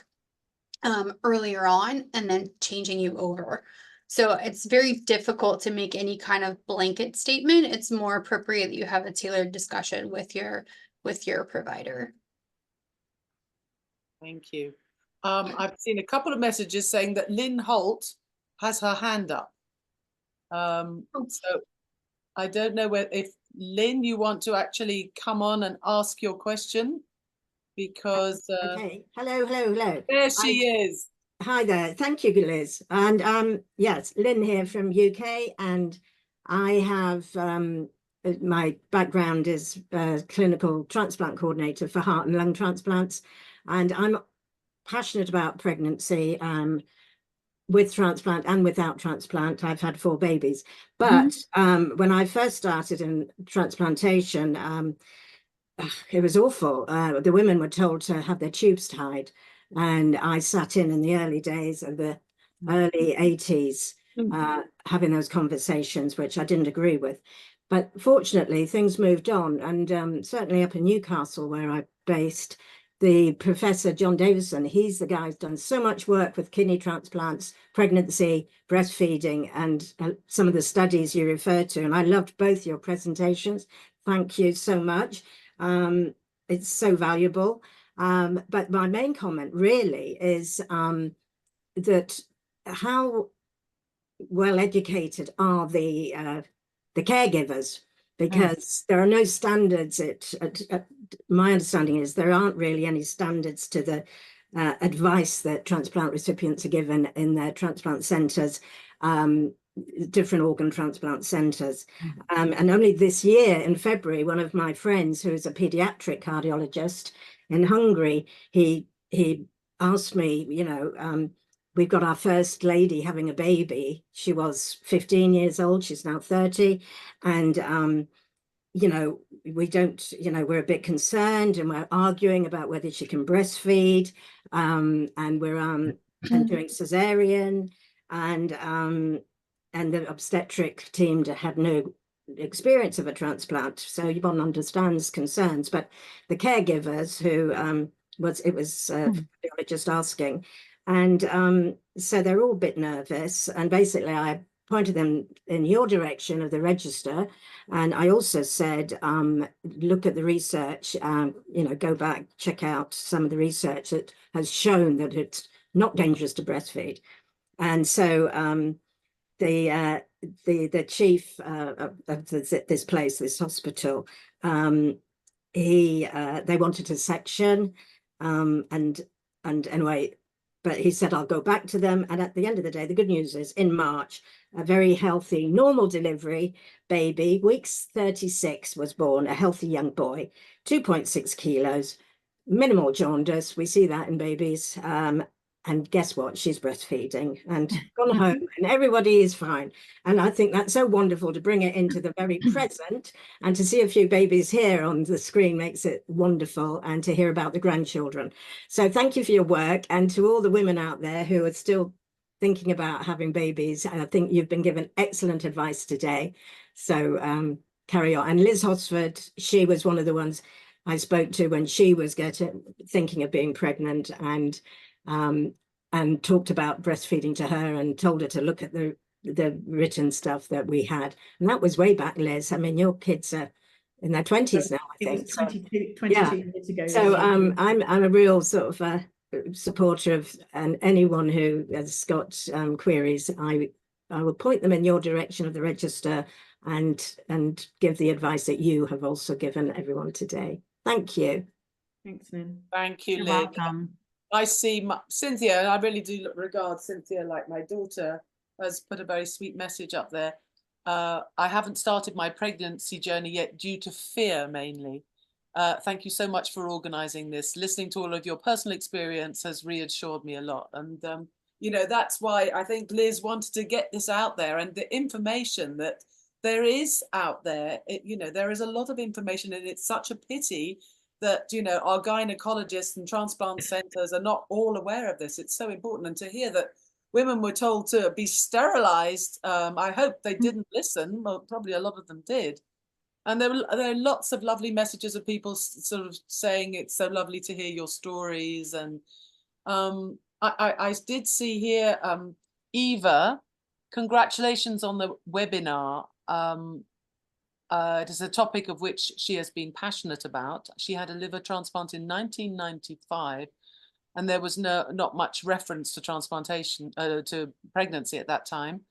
earlier on and then changing you over. So it's very difficult to make any kind of blanket statement. It's more appropriate that you have a tailored discussion with your provider. Thank you. I've seen a couple of messages saying that Lynn Holt has her hand up. So I don't know if Lynn, you want to actually come on and ask your question, because okay. Hello. There she is. Hi there. Thank you, Liz. And yes, Lynn here from UK, and I have my background is clinical transplant coordinator for heart and lung transplants, and I'm passionate about pregnancy with transplant and without transplant. I've had 4 babies, but when I first started in transplantation, it was awful. The women were told to have their tubes tied, and I sat in the early days of the early 80s having those conversations, which I didn't agree with. But fortunately, things moved on, and certainly up in Newcastle, where I'm based, the Professor John Davison, he's the guy who's done so much work with kidney transplants, pregnancy, breastfeeding, and some of the studies you referred to. And I loved both your presentations. Thank you so much. It's so valuable. But my main comment really is that how well educated are the caregivers, because there are no standards. My understanding is there aren't really any standards to the advice that transplant recipients are given in their transplant centres, different organ transplant centres. And only this year in February, one of my friends, who is a paediatric cardiologist in Hungary, he asked me, you know, we've got our first lady having a baby. She was 15 years old. She's now 30. And, you know, we don't, you know, we're a bit concerned, and we're arguing about whether she can breastfeed. And we're and doing cesarean, and the obstetric team had no experience of a transplant. So one understands concerns, but the caregivers who just asking. And so they're all a bit nervous. And basically I pointed them in your direction of the register. And I also said, look at the research, you know, go back, check out some of the research that has shown that it's not dangerous to breastfeed. And so the chief of this place, this hospital, they wanted a section, and anyway, but he said, I'll go back to them. And at the end of the day, the good news is in March, a very healthy, normal delivery baby, weeks 36, was born, a healthy young boy, 2.6 kilos, minimal jaundice. We see that in babies. And guess what? She's breastfeeding and gone home, and everybody is fine. And I think that's so wonderful to bring it into the very present, and to see a few babies here on the screen makes it wonderful, and to hear about the grandchildren. So thank you for your work, and to all the women out there who are still thinking about having babies. And I think you've been given excellent advice today. So carry on. And Liz Hosford, she was one of the ones I spoke to when she was thinking of being pregnant, and and talked about breastfeeding to her and told her to look at the written stuff that we had. And that was way back, Liz. I mean, your kids are in their 20s now, I It think. was 22 years ago. So I'm a real sort of supporter of, and anyone who has got queries, I will point them in your direction of the register and give the advice that you have also given everyone today. Thank you. Thanks, Lynn. Thank you, You're Lynn. welcome. I see Cynthia, and I really do regard Cynthia like my daughter, has put a very sweet message up there. I haven't started my pregnancy journey yet due to fear mainly. Thank you so much for organizing this. Listening to all of your personal experience has reassured me a lot. And, you know, that's why I think Liz wanted to get this out there, and the information that there is out there, you know, there is a lot of information, and it's such a pity that, you know, our gynecologists and transplant centers are not all aware of this. It's so important. And to hear that women were told to be sterilized, I hope they didn't listen. Well, probably a lot of them did. And there are lots of lovely messages of people sort of saying it's so lovely to hear your stories. And I did see here, Eva, congratulations on the webinar. It is a topic of which she has been passionate about. She had a liver transplant in 1995, and there was not much reference to transplantation, to pregnancy at that time.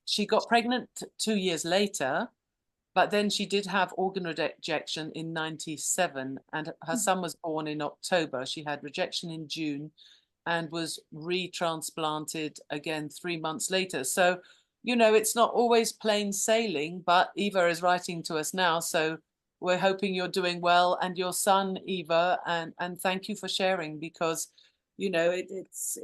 She got pregnant 2 years later, but then she did have organ rejection in 97, and her son was born in October. She had rejection in June and was retransplanted again 3 months later. So, you know, it's not always plain sailing, but Eva is writing to us now. So we're hoping you're doing well, and your son, Eva, and thank you for sharing, because, you know, it's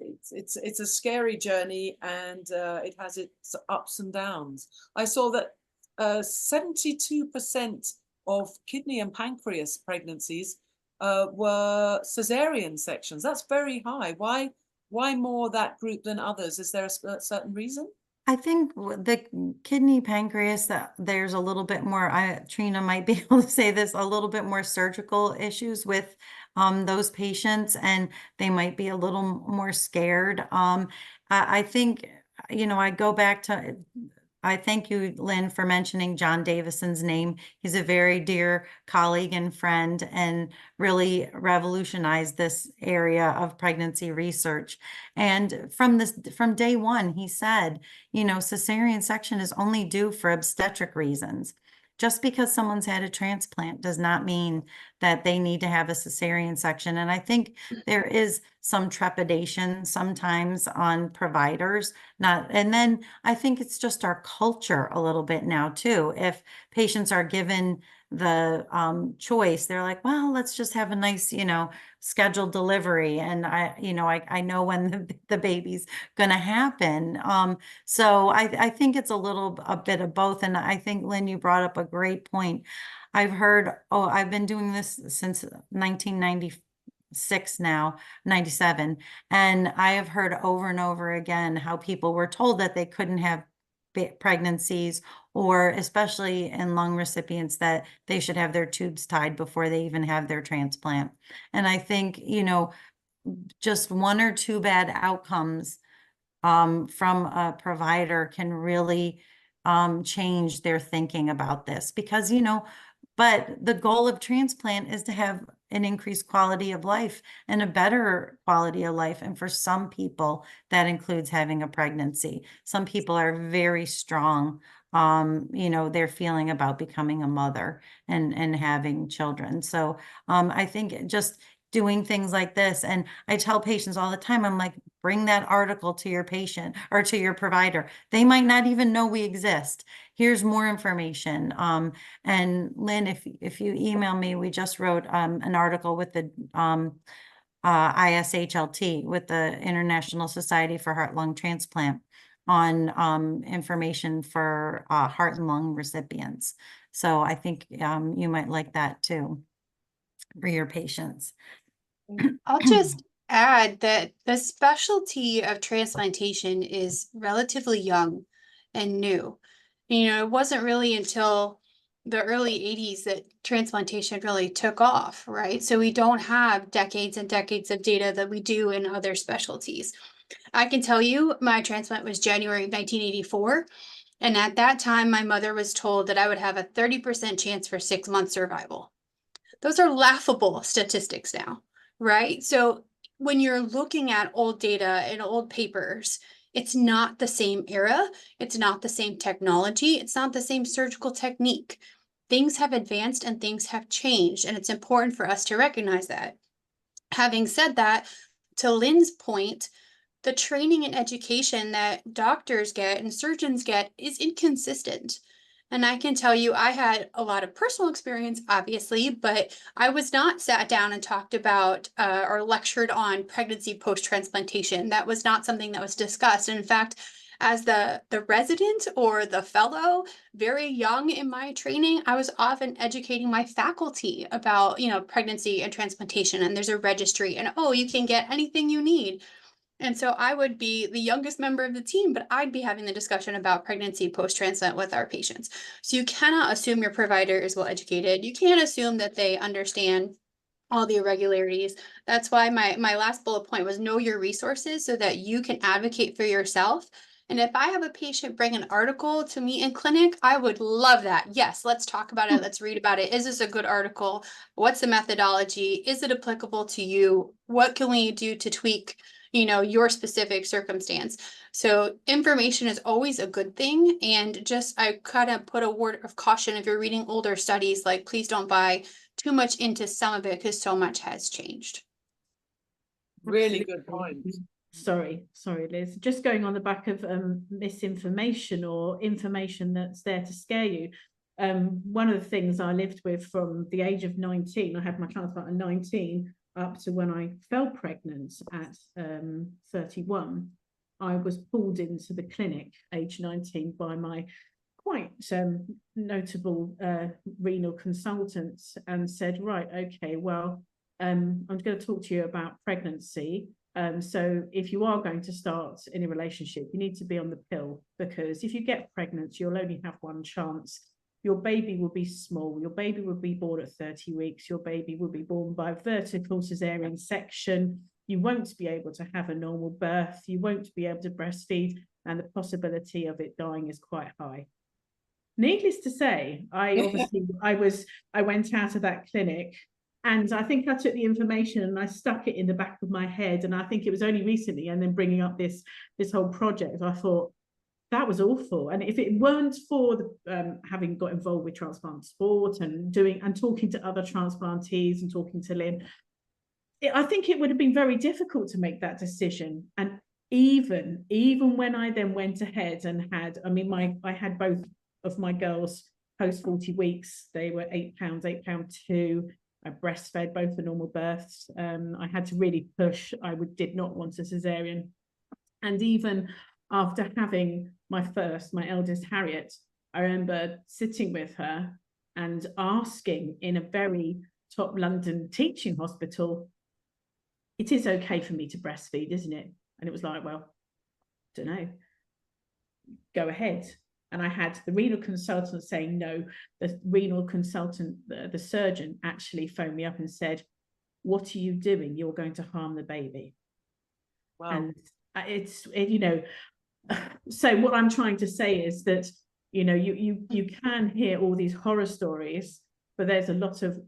a scary journey, and it has its ups and downs. I saw that 72% of kidney and pancreas pregnancies were cesarean sections. That's very high. Why more that group than others? Is there a certain reason? I think the kidney pancreas, that there's a little bit more, Trina might be able to say this, a little bit more surgical issues with those patients, and they might be a little more scared. I think, you know, I go back to, I thank you, Lynn, for mentioning John Davison's name. He's a very dear colleague and friend, and really revolutionized this area of pregnancy research. And from day one, he said, you know, cesarean section is only due for obstetric reasons. Just because someone's had a transplant does not mean that they need to have a cesarean section. And I think there is some trepidation sometimes on providers, and then I think it's just our culture a little bit now too. If patients are given the choice, they're like, well, let's just have a nice, you know, scheduled delivery, and I know when the baby's gonna happen. So I think it's a bit of both. And I think, Lynn, you brought up a great point. I've been doing this since 1996 now, 97, and I have heard over and over again how people were told that they couldn't have pregnancies, or especially in lung recipients, that they should have their tubes tied before they even have their transplant. And I think, you know, just one or two bad outcomes from a provider can really change their thinking about this, because, you know, but the goal of transplant is to have an increased quality of life and a better quality of life. And for some people, that includes having a pregnancy. Some people are very strong, you know, their feeling about becoming a mother and having children. So I think just doing things like this, and I tell patients all the time, I'm like, bring that article to your patient or to your provider. They might not even know we exist. Here's more information. And Lynn, if you email me, we just wrote an article with the ISHLT, with the International Society for Heart Lung Transplant, on information for heart and lung recipients. So I think you might like that too for your patients. I'll just add that the specialty of transplantation is relatively young and new. You know, it wasn't really until the early 80s that transplantation really took off, right? So we don't have decades and decades of data that we do in other specialties. I can tell you my transplant was January of 1984. And at that time, my mother was told that I would have a 30% chance for 6-month survival. Those are laughable statistics now, right? So when you're looking at old data and old papers, it's not the same era. It's not the same technology. It's not the same surgical technique. Things have advanced and things have changed, and it's important for us to recognize that. Having said that, to Lynn's point, the training and education that doctors get and surgeons get is inconsistent. And I can tell you, I had a lot of personal experience, obviously, but I was not sat down and talked about or lectured on pregnancy post-transplantation. That was not something that was discussed. And in fact, as the resident or the fellow, very young in my training, I was often educating my faculty about, pregnancy and transplantation. And there's a registry, and oh, you can get anything you need. And so I would be the youngest member of the team, but I'd be having the discussion about pregnancy post-transplant with our patients. So you cannot assume your provider is well educated. You can't assume that they understand all the irregularities. That's why my last bullet point was know your resources so that you can advocate for yourself. And if I have a patient bring an article to me in clinic, I would love that. Yes, let's talk about it. Let's read about it. Is this a good article? What's the methodology? Is it applicable to you? What can we do to tweak your specific circumstance? So information is always a good thing. And just, I kind of put a word of caution if you're reading older studies, like please don't buy too much into some of it because so much has changed. Really good point. Sorry, Liz. Just going on the back of misinformation or information that's there to scare you. One of the things I lived with from the age of 19, I had my transplant at 19, up to when I fell pregnant at 31, I was pulled into the clinic age 19 by my quite notable renal consultant and said, right, okay, well, I'm going to talk to you about pregnancy. So if you are going to start in a relationship, you need to be on the pill, because if you get pregnant, you'll only have one chance. Your baby will be small. Your baby will be born at 30 weeks. Your baby will be born by vertical cesarean section. You won't be able to have a normal birth. You won't be able to breastfeed, and the possibility of it dying is quite high. Needless to say, I went out of that clinic, and I think I took the information and I stuck it in the back of my head. And I think it was only recently, and then bringing up this whole project, I thought, that was awful. And if it weren't for the having got involved with transplant sport and talking to other transplantees and talking to Lynn, I think it would have been very difficult to make that decision. And even when I then went ahead and had, I had both of my girls post 40 weeks. They were 8 pounds, 8 pound 2. I breastfed both the normal births. I had to really push. I did not want a cesarean. And even after having my eldest Harriet, I remember sitting with her and asking in a very top London teaching hospital, it is okay for me to breastfeed, isn't it? And it was like, well, don't know. Go ahead. And I had the renal consultant saying no. The renal consultant, the surgeon, actually phoned me up and said, what are you doing? You're going to harm the baby. Wow. And so what I'm trying to say is that, you can hear all these horror stories, but there's a lot of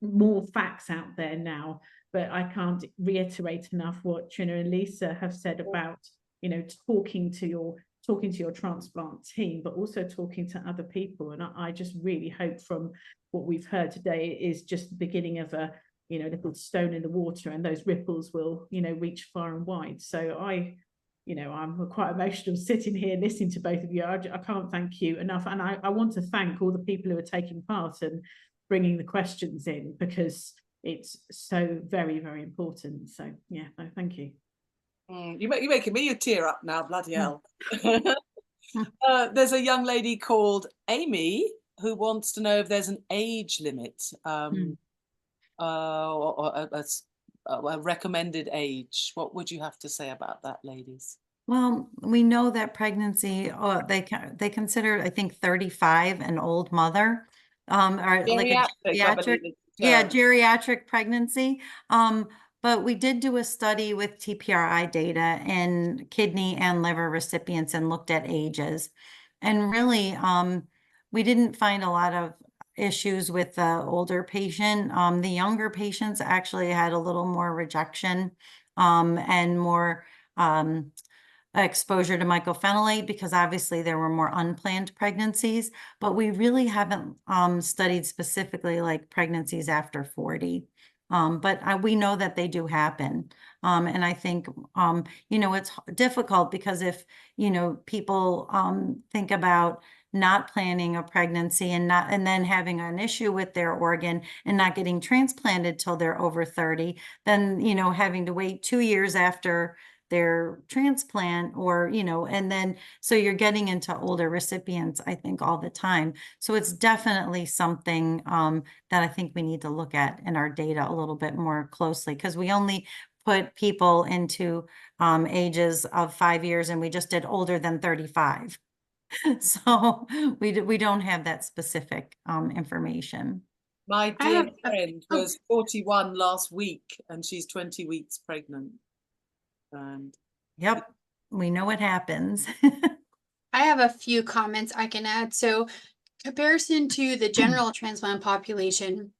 more facts out there now. But I can't reiterate enough what Trine and Lisa have said about, talking to your transplant team, but also talking to other people. And I just really hope from what we've heard today is just the beginning of a, little stone in the water, and those ripples will, reach far and wide. So I'm quite emotional sitting here listening to both of you. I can't thank you enough. And I want to thank all the people who are taking part and bringing the questions in, because it's so very, very important. So yeah, no, thank you. You're making me tear up now, bloody hell. There's a young lady called Amy who wants to know if there's an age limit or a recommended age. What would you have to say about that, ladies? Well, we know that pregnancy, they consider, I think, 35 an old mother. or like a Geriatric, I geriatric, believe it's the yeah, term. geriatric pregnancy. But we did do a study with TPRI data in kidney and liver recipients and looked at ages. And really, we didn't find a lot of issues with the older patient. The younger patients actually had a little more rejection and more exposure to mycophenolate because obviously there were more unplanned pregnancies, but we really haven't studied specifically like pregnancies after 40. But we know that they do happen. And I think, you know, it's difficult because if, you know, people think about not planning a pregnancy and then having an issue with their organ and not getting transplanted till they're over 30, then, you know, having to wait 2 years after their transplant or, you know, and then, so you're getting into older recipients, I think, all the time. So it's definitely something that I think we need to look at in our data a little bit more closely because we only put people into ages of 5 years and we just did older than 35. So we don't have that specific information. My I dear have a- friend oh. was 41 last week and she's 20 weeks pregnant. And Yep, we know what happens. I have a few comments I can add. So comparison to the general transplant population,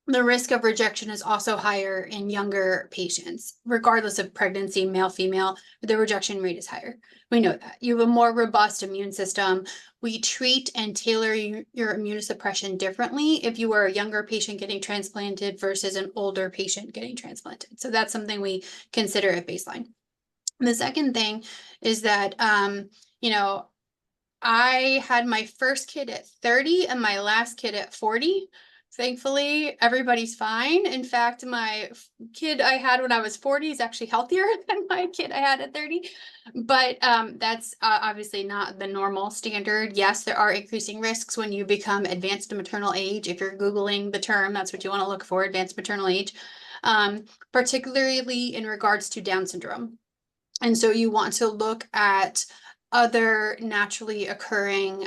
the risk of rejection is also higher in younger patients, regardless of pregnancy, male, female, the rejection rate is higher. We know that. You have a more robust immune system. We treat and tailor your immunosuppression differently if you are a younger patient getting transplanted versus an older patient getting transplanted. So that's something we consider at baseline. The second thing is that, you know, I had my first kid at 30 and my last kid at 40. Thankfully, everybody's fine. In fact, my kid I had when I was 40 is actually healthier than my kid I had at 30. But that's obviously not the normal standard. Yes, there are increasing risks when you become advanced maternal age. If you're Googling the term, that's what you want to look for, advanced maternal age, particularly in regards to Down syndrome. And so you want to look at other naturally occurring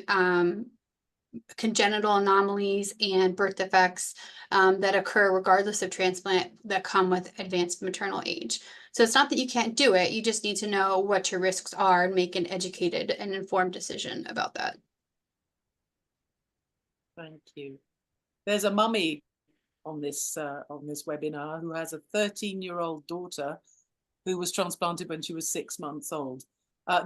congenital anomalies and birth defects that occur regardless of transplant that come with advanced maternal age. So it's not that you can't do it, you just need to know what your risks are and make an educated and informed decision about that. thank you. There's a mummy on this webinar who has a 13-year-old daughter who was transplanted when she was 6 months old.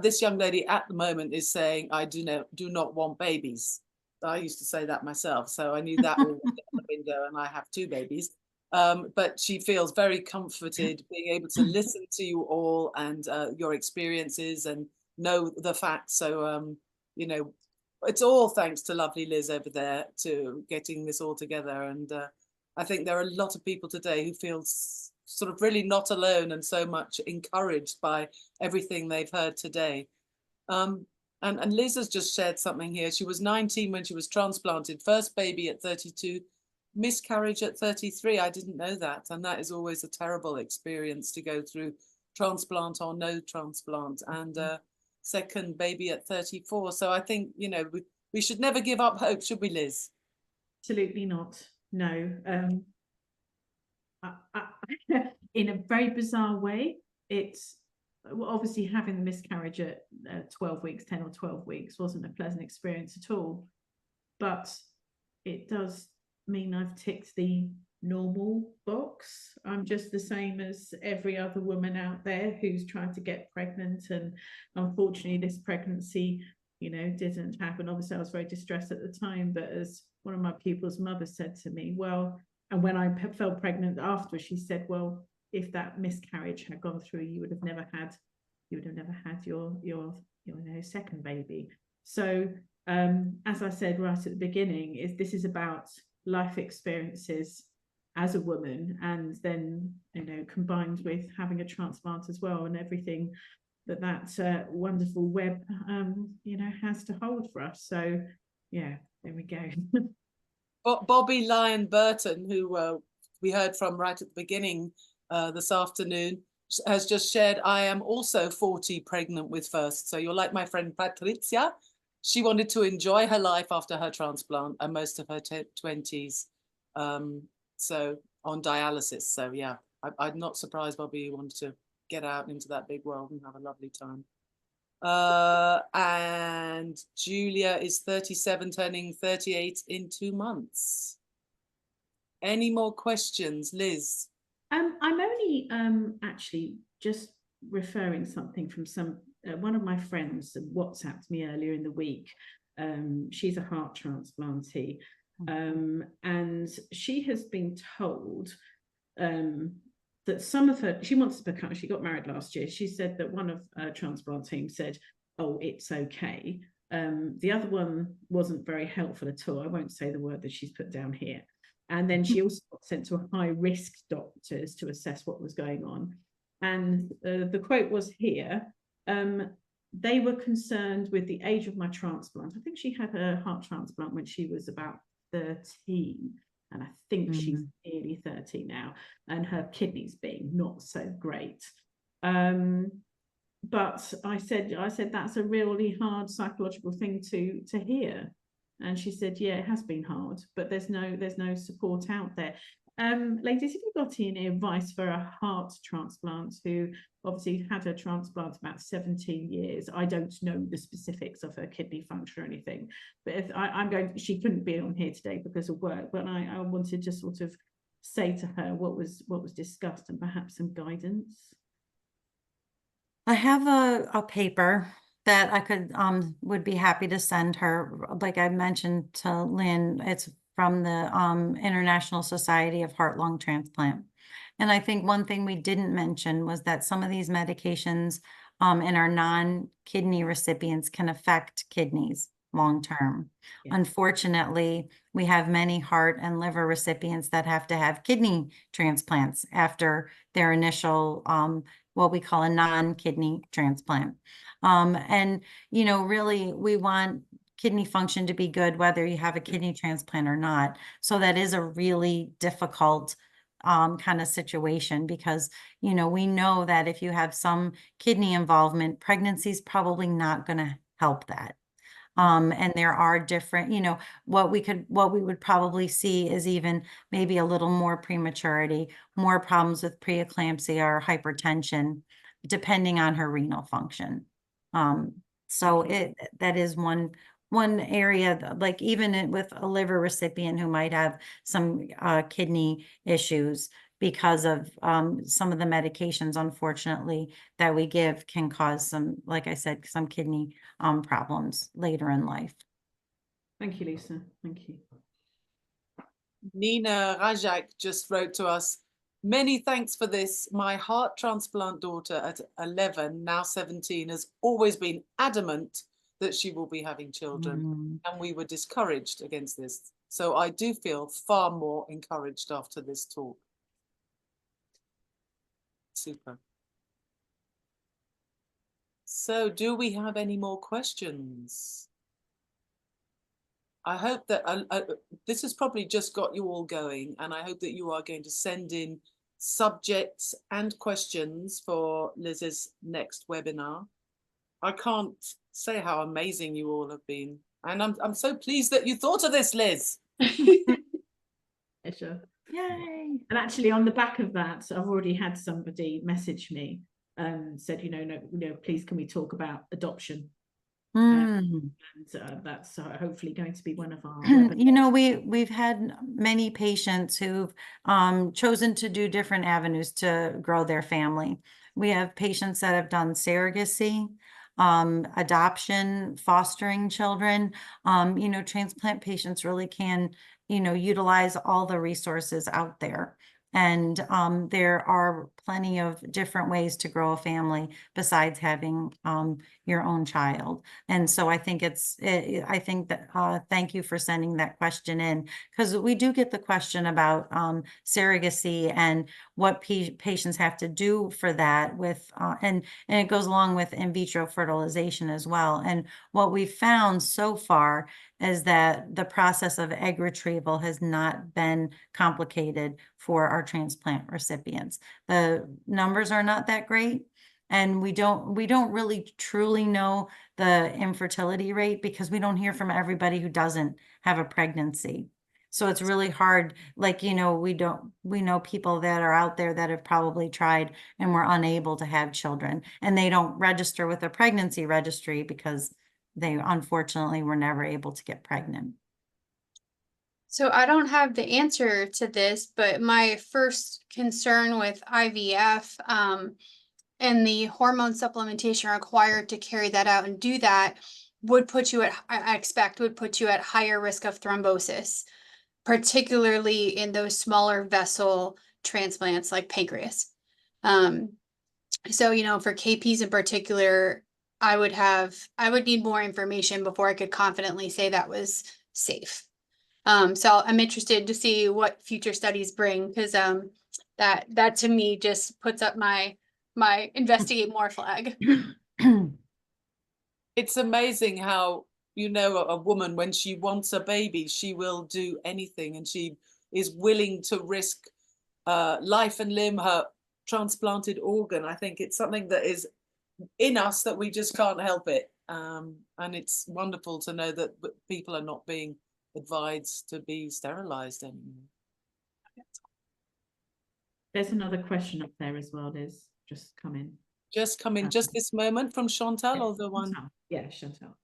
This young lady at the moment is saying, I do not want babies. I used to say that myself, so I knew that all went out the window, and I have 2 babies. But she feels very comforted being able to listen to you all and your experiences and know the facts. So, you know, it's all thanks to lovely Liz over there to getting this all together. And I think there are a lot of people today who feel sort of really not alone and so much encouraged by everything they've heard today. And Liz has just shared something here. She was 19 when she was transplanted, first baby at 32, miscarriage at 33. I didn't know that. And that is always a terrible experience to go through, transplant or no transplant. And second baby at 34. So I think, you know, we should never give up hope, should we, Liz? Absolutely not. No. In a very bizarre way, it's obviously having the miscarriage at 12 weeks, 10 or 12 weeks wasn't a pleasant experience at all. But it does mean I've ticked the normal box. I'm just the same as every other woman out there who's trying to get pregnant. And unfortunately, this pregnancy, you know, didn't happen. Obviously, I was very distressed at the time. But as one of my pupils' mothers said to me, well, and when I fell pregnant after, she said, well, if that miscarriage had gone through, you would have never had your second baby. So as I said right at the beginning, this is about life experiences as a woman, and then, you know, combined with having a transplant as well, and everything that wonderful web you know, has to hold for us. So yeah, there we go. Bobby Lyon Burton, who we heard from right at the beginning this afternoon, has just shared, I am also 40 pregnant with first. So you're like my friend Patricia. she wanted to enjoy her life after her transplant and most of her 20s. So on dialysis. So yeah, I'm not surprised Bobby wanted to get out into that big world and have a lovely time. And Julia is 37, turning 38 in 2 months. Any more questions, Liz? I'm only actually just referring something from one of my friends WhatsApped me earlier in the week. She's a heart transplantee, and she has been told that some of her, she wants to become, she got married last year. She said that one of her transplant team said, oh, it's okay. The other one wasn't very helpful at all. I won't say the word that she's put down here. And then she also got sent to a high-risk doctors to assess what was going on. And the quote was here, they were concerned with the age of my transplant. I think she had her heart transplant when she was about 13. And I think she's nearly 30 now, and her kidneys being not so great. But I said that's a really hard psychological thing to hear. And she said, yeah, it has been hard, but there's no support out there. Ladies, have you got any advice for a heart transplant who obviously had her transplant about 17 years? I don't know the specifics of her kidney function or anything, but if she couldn't be on here today because of work, but I wanted to sort of say to her what was discussed and perhaps some guidance. I have a paper that I could would be happy to send her. Like I mentioned to Lynn, it's from the International Society of Heart-Lung Transplant. And I think one thing we didn't mention was that some of these medications in our non-kidney recipients can affect kidneys long-term. Yeah. Unfortunately, we have many heart and liver recipients that have to have kidney transplants after their initial what we call a non-kidney transplant. And, you know, really, we want kidney function to be good, whether you have a kidney transplant or not. So that is a really difficult kind of situation because, you know, we know that if you have some kidney involvement, pregnancy is probably not going to help that. And there are different, you know, what we would probably see is even maybe a little more prematurity, more problems with preeclampsia or hypertension, depending on her renal function. So that is one area, like even with a liver recipient who might have some kidney issues because of some of the medications, unfortunately, that we give can cause some, like I said, some kidney problems later in life. Thank you, Lisa. Thank you. Nina Rajak just wrote to us, many thanks for this. My heart transplant daughter at 11, now 17, has always been adamant that she will be having children, and we were discouraged against this. So I do feel far more encouraged after this talk. Super. So do we have any more questions? I hope that this has probably just got you all going, and I hope that you are going to send in subjects and questions for Liz's next webinar. I can't say how amazing you all have been, and I'm so pleased that you thought of this, Liz. Sure. Yay! And actually, on the back of that, I've already had somebody message me and said, please can we talk about adoption? And that's hopefully going to be one of our webinars. You know, we've had many patients who've chosen to do different avenues to grow their family. We have patients that have done surrogacy, adoption, fostering children. You know, transplant patients really can, you know, utilize all the resources out there. And there are plenty of different ways to grow a family besides having your own child. And so I think I think that thank you for sending that question in, because we do get the question about surrogacy and what patients have to do for that with, and it goes along with in vitro fertilization as well. And what we've found so far is that the process of egg retrieval has not been complicated for our transplant recipients. The numbers are not that great, And we don't really truly know the infertility rate because we don't hear from everybody who doesn't have a pregnancy. So it's really hard. Like, we know people that are out there that have probably tried and were unable to have children, and they don't register with a pregnancy registry because they unfortunately were never able to get pregnant. So I don't have the answer to this, but my first concern with IVF, and the hormone supplementation required to carry that out and do that would put you at, I expect, would put you at higher risk of thrombosis, particularly in those smaller vessel transplants like pancreas. So, for KPs in particular, I would need more information before I could confidently say that was safe. So I'm interested to see what future studies bring, because that to me just puts up my investigate more flag. It's amazing how, a woman, when she wants a baby, she will do anything, and she is willing to risk life and limb, her transplanted organ. I think it's something that is in us that we just can't help it. And it's wonderful to know that people are not being advised to be sterilized anymore. There's another question up there as well. There's just come in. Just come in just this moment from Chantal, or the one? Yeah, Chantal.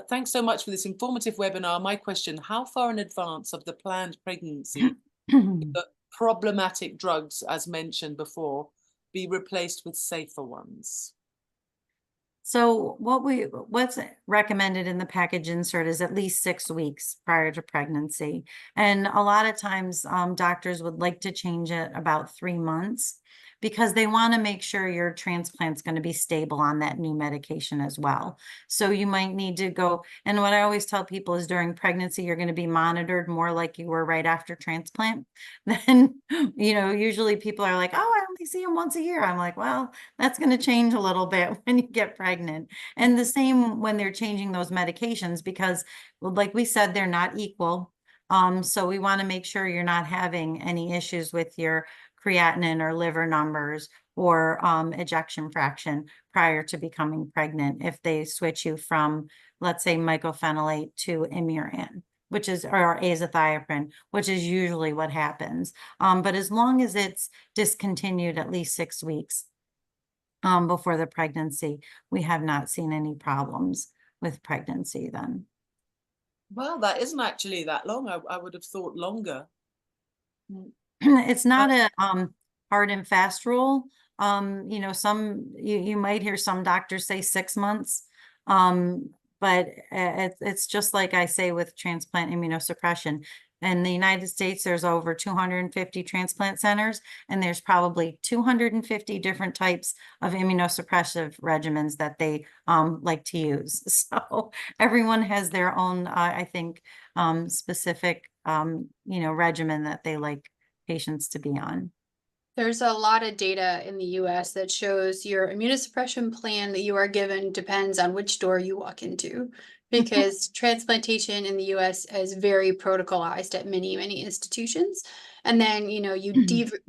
Thanks so much for this informative webinar. My question: how far in advance of the planned pregnancy the problematic drugs, as mentioned before, be replaced with safer ones? So what's recommended in the package insert is at least 6 weeks prior to pregnancy. And a lot of times doctors would like to change it about 3 months because they want to make sure your transplant's going to be stable on that new medication as well. So you might need to go, and what I always tell people is during pregnancy, you're going to be monitored more like you were right after transplant. Then, usually people are like, oh, I only see them once a year. I'm like, well, that's going to change a little bit when you get pregnant. And the same when they're changing those medications, because like we said, they're not equal. So we want to make sure you're not having any issues with your creatinine or liver numbers or ejection fraction prior to becoming pregnant if they switch you from, let's say, mycophenolate to Imuran, which is, or azathioprine, which is usually what happens. But as long as it's discontinued at least 6 weeks before the pregnancy, we have not seen any problems with pregnancy then. Well, that isn't actually that long. I would have thought longer. It's not a hard and fast rule. You might hear some doctors say 6 months. But it's just like I say with transplant immunosuppression. In the United States, there's over 250 transplant centers, and there's probably 250 different types of immunosuppressive regimens that they like to use. So everyone has their own, I think, specific, regimen that they like patients to be on. There's a lot of data in the US that shows your immunosuppression plan that you are given depends on which door you walk into, because transplantation in the US is very protocolized at many, many institutions. And then, you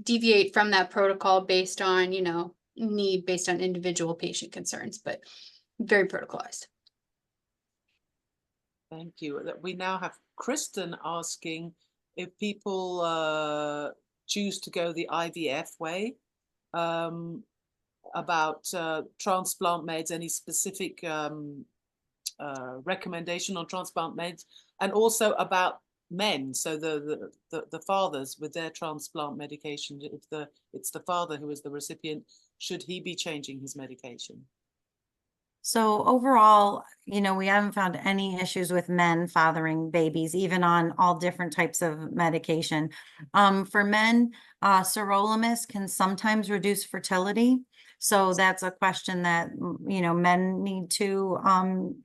deviate from that protocol based on, need based on individual patient concerns, but very protocolized. Thank you. We now have Kristen asking if people choose to go the IVF way, about transplant meds, any specific recommendation on transplant meds, and also about men, so the fathers with their transplant medication. If it's the father who is the recipient, should he be changing his medication? So overall, we haven't found any issues with men fathering babies, even on all different types of medication. For men, sirolimus can sometimes reduce fertility. So that's a question that, men need to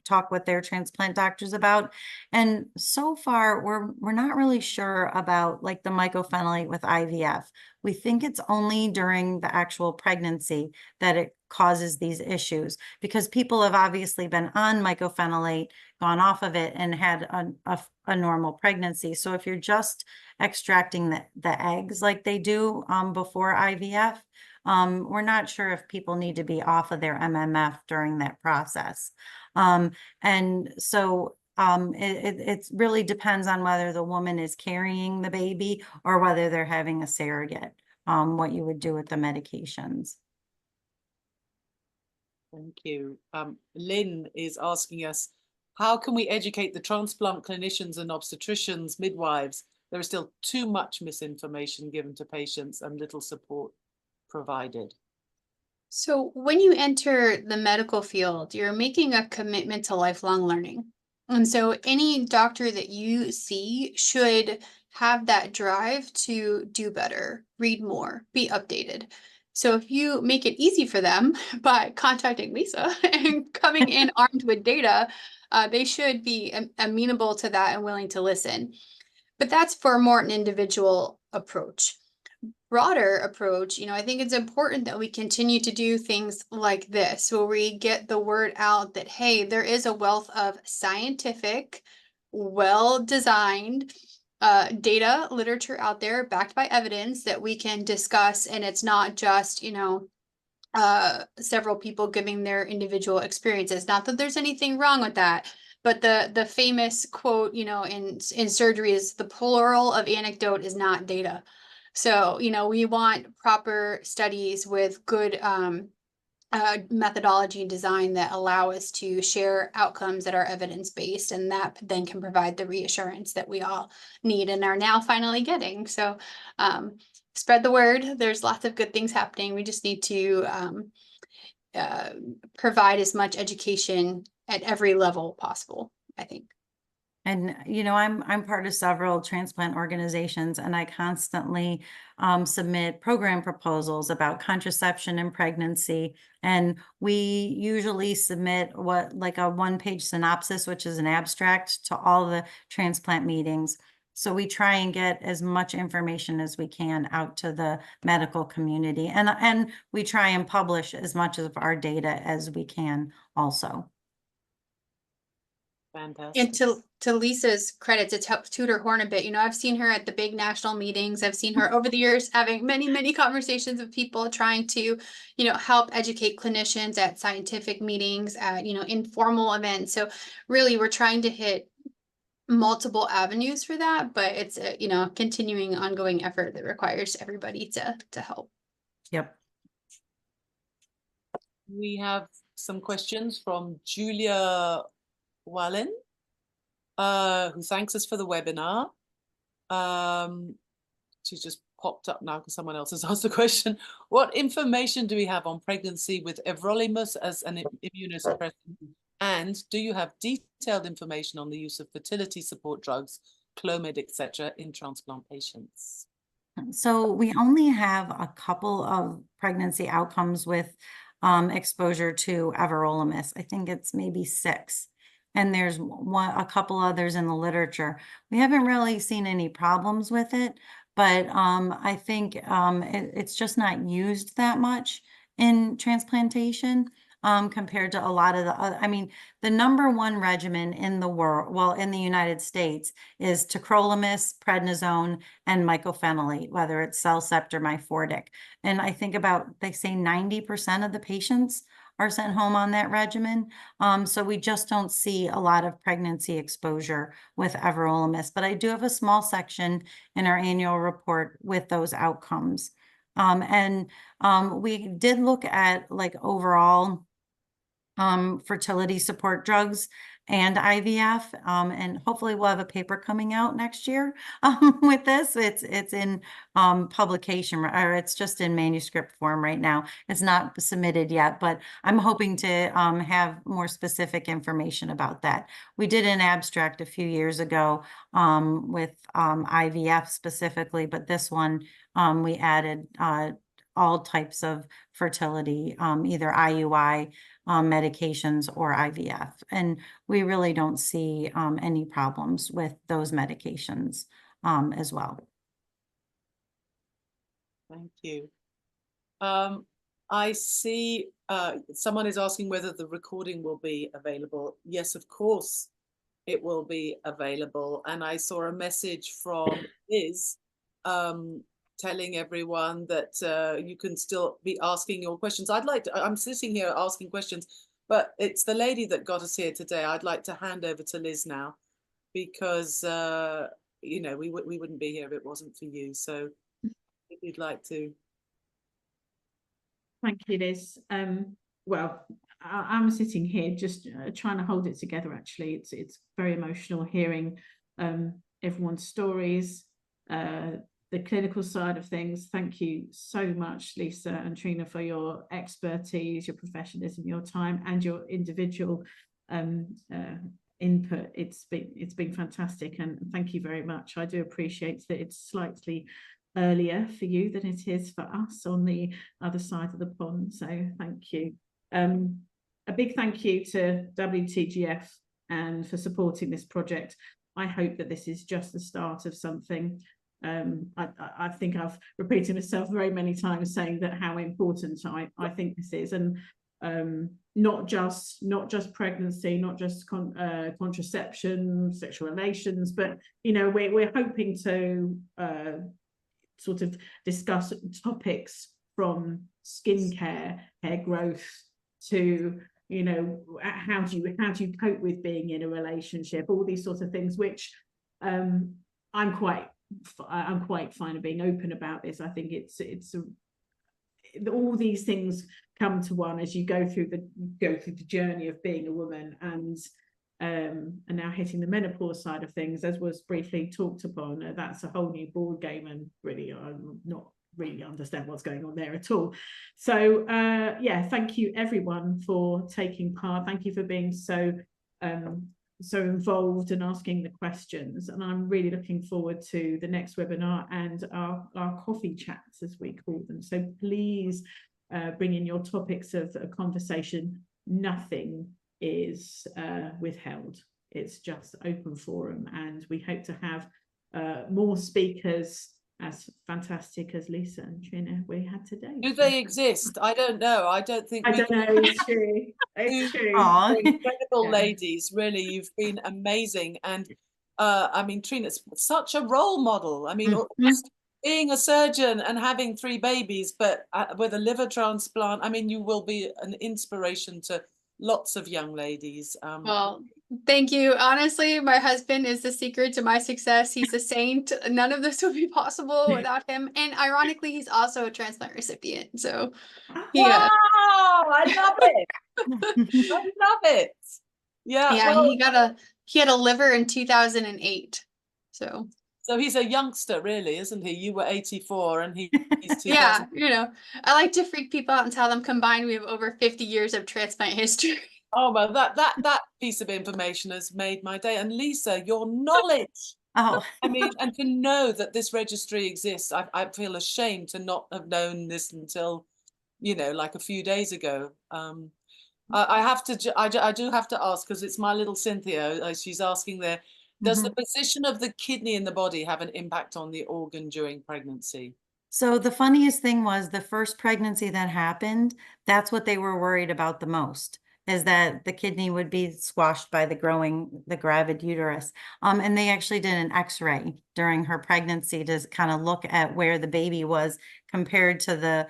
talk with their transplant doctors about. And so far, we're not really sure about like the mycophenolate with IVF. We think it's only during the actual pregnancy that it causes these issues, because people have obviously been on mycophenolate, gone off of it, and had a normal pregnancy. So if you're just extracting the eggs like they do before IVF, we're not sure if people need to be off of their MMF during that process. And so it really depends on whether the woman is carrying the baby or whether they're having a surrogate, what you would do with the medications. Thank you. Lynn is asking us, how can we educate the transplant clinicians and obstetricians, midwives? There is still too much misinformation given to patients and little support provided. So when you enter the medical field, you're making a commitment to lifelong learning. And so any doctor that you see should have that drive to do better, read more, be updated. So if you make it easy for them by contacting Lisa and coming in armed with data, they should be amenable to that and willing to listen. But that's for more an individual approach. Broader approach, I think it's important that we continue to do things like this, where we get the word out that, hey, there is a wealth of scientific, well-designed data, literature out there backed by evidence that we can discuss. And it's not just, several people giving their individual experiences. Not that there's anything wrong with that. But the famous quote, in surgery is the plural of anecdote is not data. So, we want proper studies with good methodology and design that allow us to share outcomes that are evidence-based, and that then can provide the reassurance that we all need and are now finally getting. So spread the word. There's lots of good things happening. We just need to provide as much education at every level possible, I think. And, I'm part of several transplant organizations, and I constantly submit program proposals about contraception and pregnancy. And we usually submit like a one-page synopsis, which is an abstract, to all the transplant meetings. So we try and get as much information as we can out to the medical community. And we try and publish as much of our data as we can also. Fantastic. And to Lisa's credit, to tutor Horn a bit, I've seen her at the big national meetings. I've seen her over the years having many conversations with people, trying to, help educate clinicians at scientific meetings, at, informal events. So really, we're trying to hit multiple avenues for that, but it's a, continuing ongoing effort that requires everybody to help. Yep. We have some questions from Julia Wallen, who thanks us for the webinar. She's just popped up now because someone else has asked the question. What information do we have on pregnancy with everolimus as an immunosuppressant? And do you have detailed information on the use of fertility support drugs, Clomid, etc., in transplant patients? So we only have a couple of pregnancy outcomes with exposure to everolimus. I think it's maybe 6. And there's a couple others in the literature. We haven't really seen any problems with it, but I think it's just not used that much in transplantation compared to a lot of the other. I mean, the #1 regimen in the world, well, in the United States, is tacrolimus, prednisone, and mycophenolate, whether it's Cellcept or Myfortic. And I think they say 90% of the patients are sent home on that regimen. So we just don't see a lot of pregnancy exposure with everolimus. But I do have a small section in our annual report with those outcomes. We did look at like overall fertility support drugs and IVF, and hopefully we'll have a paper coming out next year with this. It's in publication, or it's just in manuscript form right now. It's not submitted yet, but I'm hoping to have more specific information about that. We did an abstract a few years ago with IVF specifically, but this one we added all types of fertility, either IUI medications or IVF. And we really don't see any problems with those medications as well. Thank you. I see someone is asking whether the recording will be available. Yes, of course it will be available. And I saw a message from Liz telling everyone that you can still be asking your questions. I'm sitting here asking questions, but it's the lady that got us here today. I'd like to hand over to Liz now, because you know, we wouldn't be here if it wasn't for you. So if you'd like to. Thank you, Liz. Well, I'm sitting here just trying to hold it together. Actually, it's very emotional hearing everyone's stories, the clinical side of things. Thank you so much, Lisa and Trine, for your expertise, your professionalism, your time, and your individual input. It's been fantastic, and thank you very much. I do appreciate that it's slightly earlier for you than it is for us on the other side of the pond, so thank you. A big thank you to WTGF and for supporting this project. I hope that this is just the start of something. I think I've repeated myself very many times saying that how important I think this is, and not just pregnancy, not just contraception, sexual relations, but you know, we're hoping to sort of discuss topics from skincare, hair growth, to, you know, how do you cope with being in a relationship, all these sorts of things, which I'm quite fine of being open about this. I think it's all these things come to one as you go through the journey of being a woman, and now hitting the menopause side of things, as was briefly talked upon. That's a whole new ball game, and really I'm not really understand what's going on there at all. So yeah, thank you everyone for taking part. Thank you for being so involved and asking the questions, and I'm really looking forward to the next webinar and our coffee chats, as we call them. So please bring in your topics of a conversation. Nothing is withheld. It's just open forum, and we hope to have more speakers as fantastic as Lisa and Trine we had today. Do they exist? I don't know. I don't think. I don't know. It's true. It's true. Incredible Yeah. ladies, really, you've been amazing. And I mean, Trina's such a role model. I mean, just being a surgeon and having 3 babies, but with a liver transplant, I mean, you will be an inspiration to lots of young ladies. Well, thank you. Honestly, my husband is the secret to my success. He's a saint. None of this would be possible without him. And ironically, he's also a transplant recipient. So yeah. Wow, I love it. I love it. Yeah. Yeah, Well, he had a liver in 2008. So he's a youngster, really, isn't he? You were 84 and he's 2000. yeah, you know, I like to freak people out and tell them combined we have over 50 years of transplant history. Oh, well, that piece of information has made my day. And Lisa, your knowledge. Oh, I mean, and to know that this registry exists, I feel ashamed to not have known this until, you know, like a few days ago. I have to, I do have to ask, because it's my little Cynthia, she's asking there, does the position of the kidney in the body have an impact on the organ during pregnancy? so the funniest thing was the first pregnancy that happened, that's what they were worried about the most, is that the kidney would be squashed by the gravid uterus. And they actually did an X-ray during her pregnancy to kind of look at where the baby was compared to the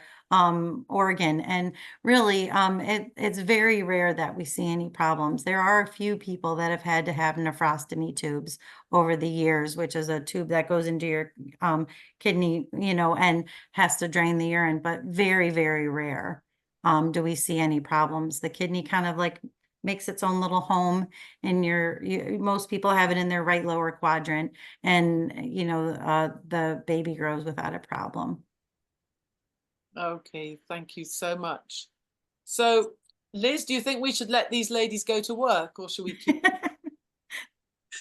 organ. And really, it's very rare that we see any problems. There are a few people that have had to have nephrostomy tubes over the years, which is a tube that goes into your kidney, you know, and has to drain the urine, but very, very rare. Do we see any problems? The kidney kind of like makes its own little home in most people have it in their right lower quadrant, and you know, the baby grows without a problem. Okay, thank you so much. So, Liz, do you think we should let these ladies go to work, or should we keep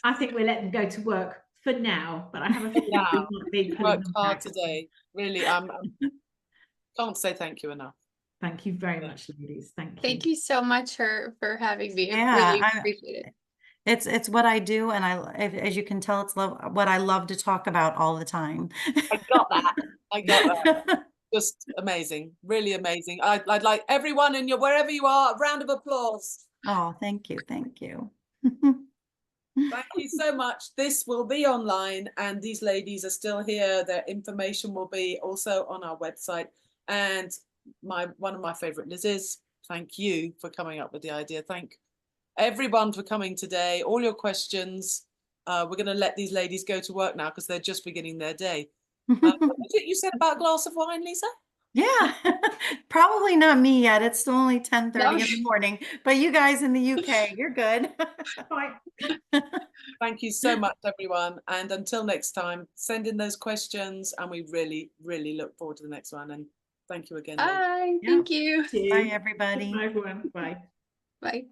I think we'll let them go to work for now, but I have a feeling we might be pulling work them hard back. today? Really, can't say thank you enough. Thank you very much, ladies. Thank you. Thank you so much for having me. Yeah, I really appreciate it. It's what I do, and as you can tell, it's what I love to talk about all the time. I got that. I got that. just amazing, really amazing. I'd like everyone in your, wherever you are, a round of applause. Oh, thank you. Thank you. Thank you so much. This will be online and these ladies are still here. Their information will be also on our website. And one of my favorite, Liz, thank you for coming up with the idea. Thank everyone for coming today. All your questions. We're going to let these ladies go to work now because they're just beginning their day. What was it you said about a glass of wine, Lisa? Yeah, probably not me yet. It's still only 10:30 in No. the morning, but you guys in the UK, you're good. Bye. Thank you so much, everyone. And until next time, send in those questions and we really, really look forward to the next one. And thank you again. Ladies. Bye. Yeah. Thank you. Bye, everybody. Bye, everyone. Bye. Bye.